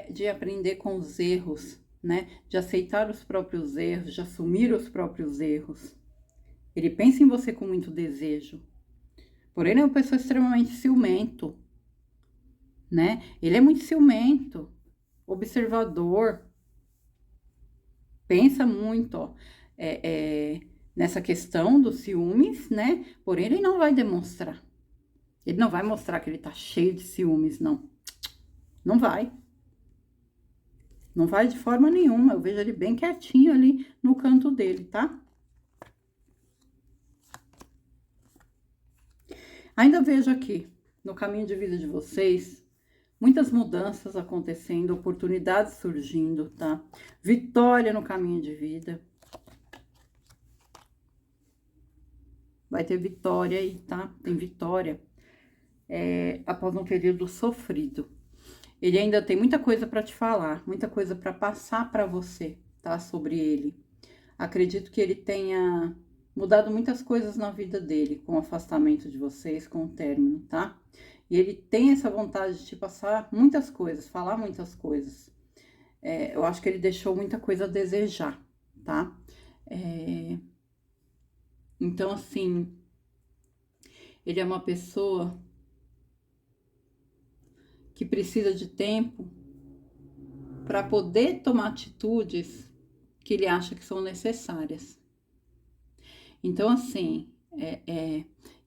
de aprender com os erros, né, de aceitar os próprios erros, de assumir os próprios erros. Ele pensa em você com muito desejo. Porém, ele é uma pessoa extremamente ciumento, né? Ele é muito ciumento, observador, pensa muito, ó, nessa questão dos ciúmes, né? Porém, ele não vai demonstrar. Ele não vai mostrar que ele tá cheio de ciúmes, não. Não vai. Não vai de forma nenhuma. Eu vejo ele bem quietinho ali no canto dele, tá? Ainda vejo aqui, no caminho de vida de vocês, muitas mudanças acontecendo, oportunidades surgindo, tá? Vitória no caminho de vida. Vai ter vitória aí, tá? Tem vitória. Após um período sofrido. Ele ainda tem muita coisa para te falar, muita coisa para passar para você, tá? Sobre ele. Acredito que ele tenha mudado muitas coisas na vida dele, com o afastamento de vocês, com o término, tá? E ele tem essa vontade de te passar muitas coisas, falar muitas coisas. Eu acho que ele deixou muita coisa a desejar, tá? Então, assim, ele é uma pessoa que precisa de tempo para poder tomar atitudes que ele acha que são necessárias. Então, assim,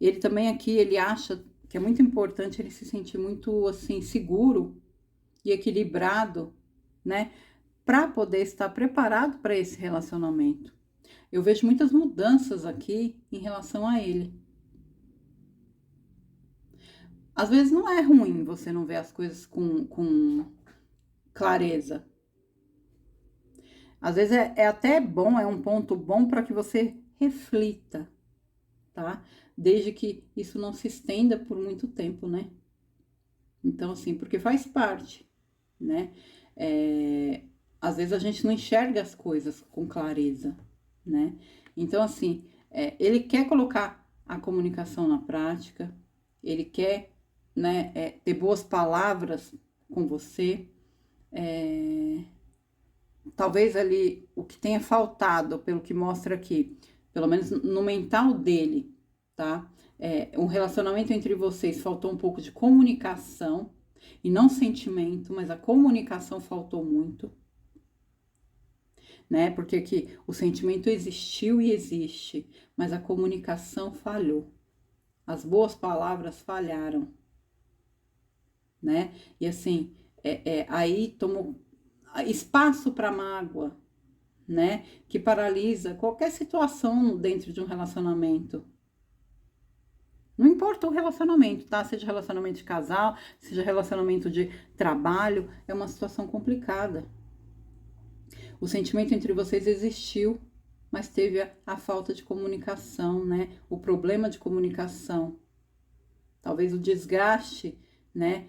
ele também aqui, ele acha que é muito importante ele se sentir muito, assim, seguro e equilibrado, né? Para poder estar preparado para esse relacionamento. Eu vejo muitas mudanças aqui em relação a ele. Às vezes não é ruim você não ver as coisas com clareza. Às vezes é até bom, é um ponto bom para que você reflita, tá? Desde que isso não se estenda por muito tempo, né? Então, assim, porque faz parte, né? Às vezes a gente não enxerga as coisas com clareza, né? Então, assim, ele quer colocar a comunicação na prática, ele quer, né, ter boas palavras com você. Talvez ali o que tenha faltado, pelo que mostra aqui, pelo menos no mental dele, tá? Um relacionamento entre vocês faltou um pouco de comunicação, e não sentimento, mas a comunicação faltou muito, né? Porque aqui o sentimento existiu e existe, mas a comunicação falhou. As boas palavras falharam, né? E assim, aí tomou espaço para mágoa, né? Que paralisa qualquer situação dentro de um relacionamento. Não importa o relacionamento, tá? Seja relacionamento de casal, seja relacionamento de trabalho, é uma situação complicada. O sentimento entre vocês existiu, mas teve a falta de comunicação, né? O problema de comunicação. Talvez o desgaste, né?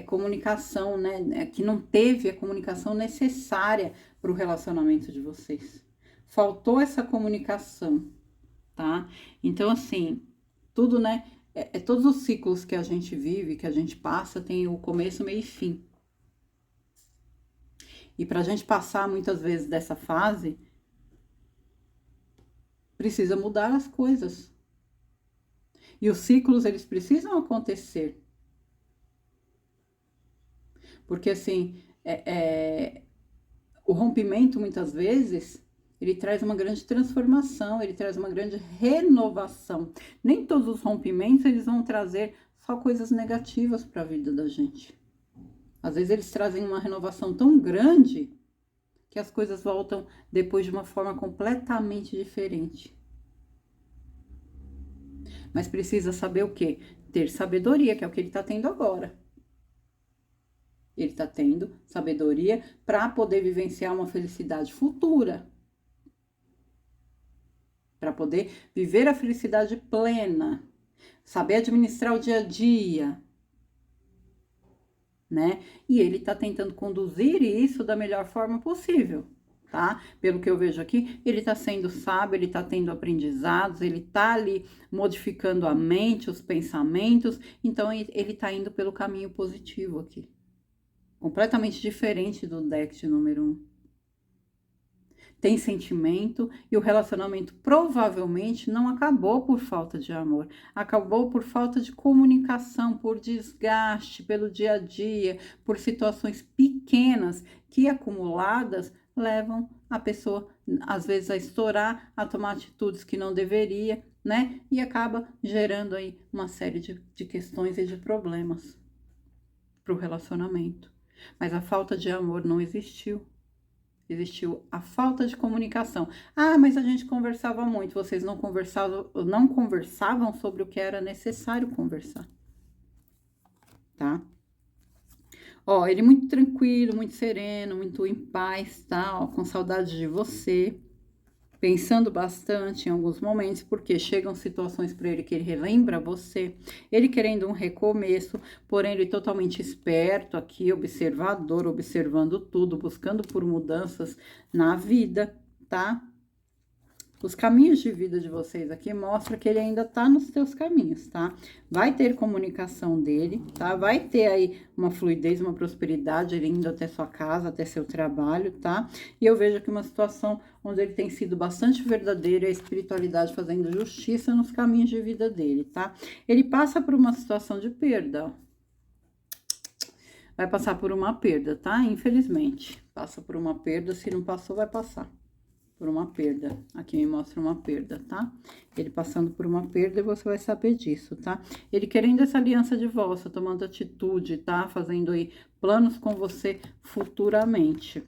Comunicação, né? Que não teve a comunicação necessária para o relacionamento de vocês. Faltou essa comunicação, tá? Então, assim, tudo, né? Todos os ciclos que a gente vive, que a gente passa, tem o começo, meio e fim. E pra gente passar muitas vezes dessa fase, precisa mudar as coisas. E os ciclos, eles precisam acontecer. Porque, assim, o rompimento, muitas vezes, ele traz uma grande transformação, ele traz uma grande renovação. Nem todos os rompimentos, eles vão trazer só coisas negativas para a vida da gente. Às vezes eles trazem uma renovação tão grande que as coisas voltam depois de uma forma completamente diferente. Mas precisa saber o quê? Ter sabedoria, que é o que ele está tendo agora. Ele está tendo sabedoria para poder vivenciar uma felicidade futura. Para poder viver a felicidade plena. Saber administrar o dia a dia. Né? E ele está tentando conduzir isso da melhor forma possível, tá? Pelo que eu vejo aqui, ele está sendo sábio, ele está tendo aprendizados, ele está ali modificando a mente, os pensamentos, então ele está indo pelo caminho positivo aqui. Completamente diferente do deck de número 1. Tem sentimento e o relacionamento provavelmente não acabou por falta de amor. Acabou por falta de comunicação, por desgaste, pelo dia a dia, por situações pequenas que acumuladas levam a pessoa, às vezes, a estourar, a tomar atitudes que não deveria, né? E acaba gerando aí uma série de questões e de problemas para o relacionamento. Mas a falta de amor não existiu. Existiu a falta de comunicação. Ah, mas a gente conversava muito. Vocês não conversavam sobre o que era necessário conversar. Tá? Ó, ele muito tranquilo, muito sereno, muito em paz, tá? Ó, com saudade de você. Pensando bastante em alguns momentos, porque chegam situações para ele que ele relembra você, ele querendo um recomeço, porém ele totalmente esperto aqui, observador, observando tudo, buscando por mudanças na vida, tá? Os caminhos de vida de vocês aqui mostram que ele ainda tá nos seus caminhos, tá? Vai ter comunicação dele, tá? Vai ter aí uma fluidez, uma prosperidade, ele indo até sua casa, até seu trabalho, tá? E eu vejo aqui uma situação onde ele tem sido bastante verdadeiro, a espiritualidade fazendo justiça nos caminhos de vida dele, tá? Ele passa por uma situação de perda, ó. Vai passar por uma perda, tá? Infelizmente. Passa por uma perda, se não passou, vai passar por uma perda. Aqui me mostra uma perda, tá? Ele passando por uma perda e você vai saber disso, tá? Ele querendo essa aliança de volta, tomando atitude, tá? Fazendo aí planos com você futuramente.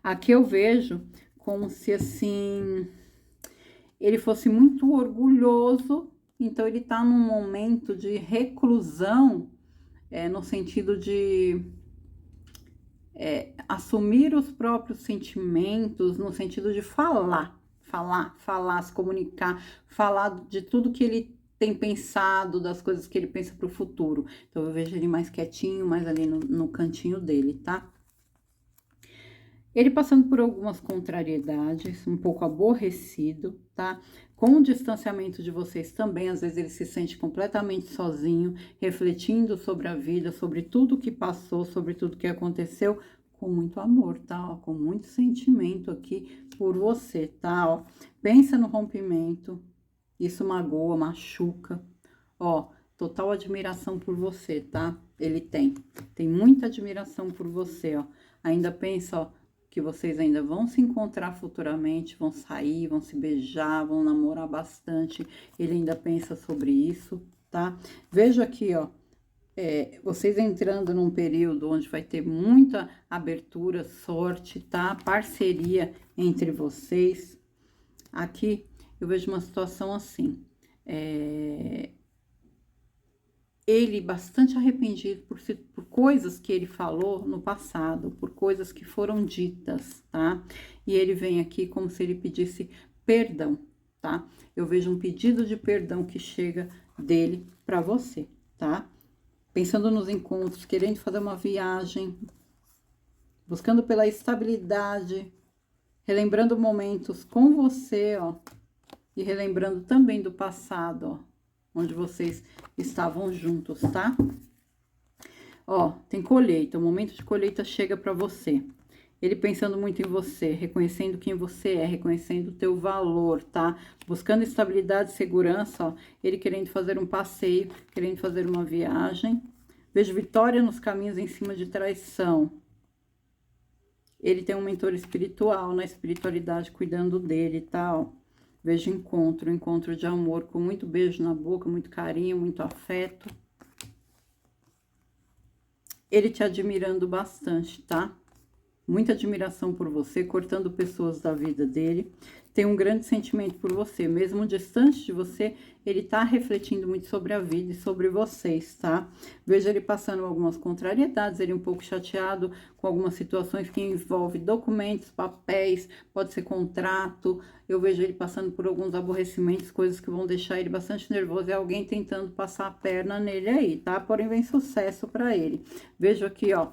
Aqui eu vejo como se, assim, ele fosse muito orgulhoso, então ele tá num momento de reclusão, no sentido de assumir os próprios sentimentos, no sentido de falar, se comunicar, falar de tudo que ele tem pensado, das coisas que ele pensa para o futuro. Então, eu vejo ele mais quietinho, mais ali no cantinho dele, tá? Ele passando por algumas contrariedades, um pouco aborrecido, tá? Com o distanciamento de vocês também, às vezes ele se sente completamente sozinho, refletindo sobre a vida, sobre tudo que passou, sobre tudo que aconteceu, com muito amor, tá? Ó, com muito sentimento aqui por você, tá? Ó, pensa no rompimento, isso magoa, machuca, ó, total admiração por você, tá? Ele tem muita admiração por você, ó. Ainda pensa, ó, que vocês ainda vão se encontrar futuramente, vão sair, vão se beijar, vão namorar bastante. Ele ainda pensa sobre isso, tá? Vejo aqui, ó, vocês entrando num período onde vai ter muita abertura, sorte, tá? Parceria entre vocês. Aqui eu vejo uma situação assim, ele bastante arrependido por coisas que ele falou no passado, por coisas que foram ditas, tá? E ele vem aqui como se ele pedisse perdão, tá? Eu vejo um pedido de perdão que chega dele para você, tá? Pensando nos encontros, querendo fazer uma viagem, buscando pela estabilidade, relembrando momentos com você, ó, e relembrando também do passado, ó, onde vocês estavam juntos, tá? Ó, tem colheita, o momento de colheita chega para você. Ele pensando muito em você, reconhecendo quem você é, reconhecendo o teu valor, tá? Buscando estabilidade e segurança, ó. Ele querendo fazer um passeio, querendo fazer uma viagem. Vejo vitória nos caminhos em cima de traição. Ele tem um mentor espiritual, na espiritualidade, cuidando dele, tá? Ó. Vejo encontro de amor, com muito beijo na boca, muito carinho, muito afeto. Ele te admirando bastante, tá? Muita admiração por você, cortando pessoas da vida dele. Tem um grande sentimento por você, mesmo distante de você, ele tá refletindo muito sobre a vida e sobre vocês, tá? Vejo ele passando algumas contrariedades, ele um pouco chateado com algumas situações que envolvem documentos, papéis, pode ser contrato. Eu vejo ele passando por alguns aborrecimentos, coisas que vão deixar ele bastante nervoso. É alguém tentando passar a perna nele aí, tá? Porém, vem sucesso para ele. Vejo aqui, ó,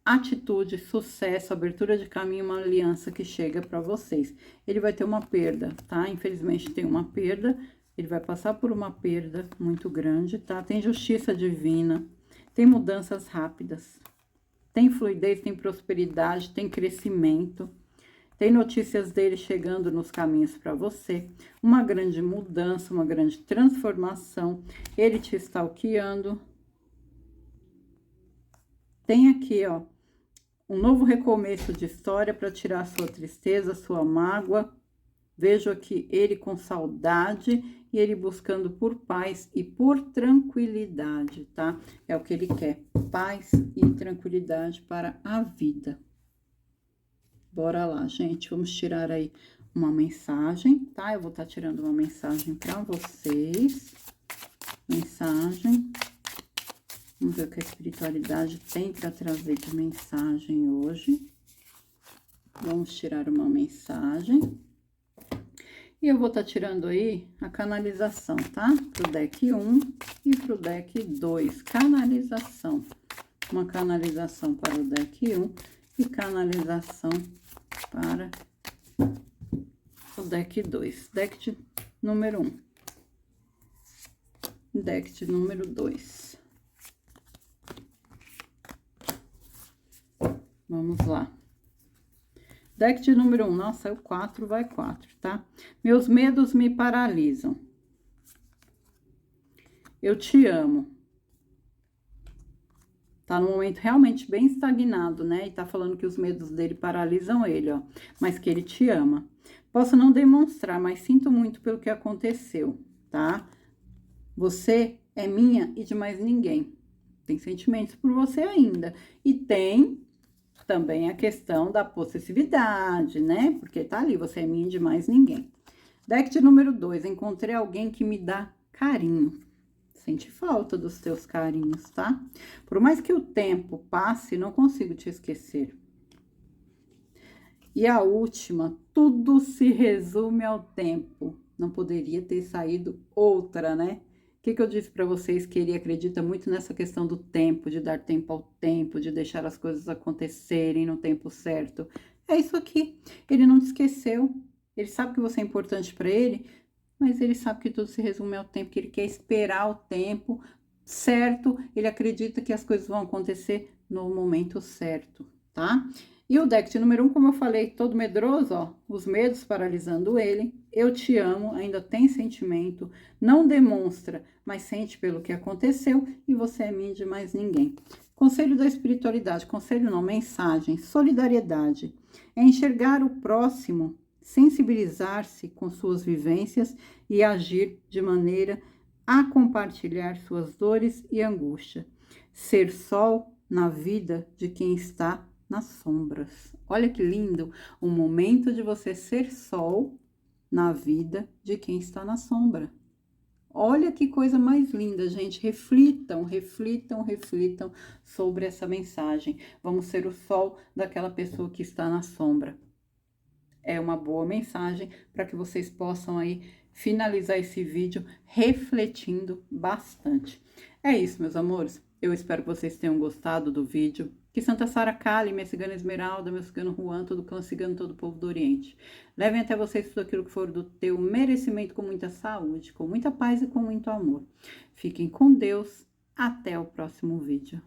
atitude, sucesso, abertura de caminho, uma aliança que chega para vocês. Ele vai ter uma perda, tá? Infelizmente tem uma perda, ele vai passar por uma perda muito grande, tá? Tem justiça divina, tem mudanças rápidas, tem fluidez, tem prosperidade, tem crescimento, tem notícias dele chegando nos caminhos para você, uma grande mudança, uma grande transformação, ele te stalkeando. Tem aqui, ó, um novo recomeço de história para tirar a sua tristeza, a sua mágoa. Vejo aqui ele com saudade e ele buscando por paz e por tranquilidade, tá? É o que ele quer, paz e tranquilidade para a vida. Bora lá, gente, vamos tirar aí uma mensagem, tá? Eu vou estar tirando uma mensagem para vocês. Mensagem. Vamos ver o que a espiritualidade tem para trazer de mensagem hoje. Vamos tirar uma mensagem. E eu vou estar tirando aí a canalização, tá? Pro deck 1 e pro deck 2. Canalização. Uma canalização para o deck 1 e canalização para o deck 2. Deck de número 1. Deck de número 2. Vamos lá. Deck de número 1. Nossa, é o 4, vai 4, tá? Meus medos me paralisam. Eu te amo. Tá num momento realmente bem estagnado, né? E tá falando que os medos dele paralisam ele, ó. Mas que ele te ama. Posso não demonstrar, mas sinto muito pelo que aconteceu, tá? Você é minha e de mais ninguém. Tem sentimentos por você ainda. E tem também a questão da possessividade, né? Porque tá ali, você é minha e de mais ninguém. Deck de número 2, encontrei alguém que me dá carinho. Sente falta dos teus carinhos, tá? Por mais que o tempo passe, não consigo te esquecer. E a última, tudo se resume ao tempo. Não poderia ter saído outra, né? O que eu disse para vocês que ele acredita muito nessa questão do tempo, de dar tempo ao tempo, de deixar as coisas acontecerem no tempo certo. É isso aqui. Ele não te esqueceu. Ele sabe que você é importante para ele, mas ele sabe que tudo se resume ao tempo, que ele quer esperar o tempo certo. Ele acredita que as coisas vão acontecer no momento certo, tá? E o deck de número 1, como eu falei, todo medroso, ó, os medos paralisando ele. Eu te amo, ainda tem sentimento, não demonstra, mas sente pelo que aconteceu e você é minha de mais ninguém. Conselho da espiritualidade, conselho não, mensagem, solidariedade. É enxergar o próximo, sensibilizar-se com suas vivências e agir de maneira a compartilhar suas dores e angústia. Ser sol na vida de quem está nas sombras. Olha que lindo, o momento de você ser sol na vida de quem está na sombra. Olha que coisa mais linda, gente. Reflitam, reflitam, reflitam sobre essa mensagem. Vamos ser o sol daquela pessoa que está na sombra. É uma boa mensagem para que vocês possam aí finalizar esse vídeo refletindo bastante. É isso, meus amores. Eu espero que vocês tenham gostado do vídeo. Que Santa Sara Kali, minha cigana Esmeralda, meu cigano Juan, todo clã cigano, todo o povo do Oriente, levem até vocês tudo aquilo que for do teu merecimento, com muita saúde, com muita paz e com muito amor. Fiquem com Deus. Até o próximo vídeo.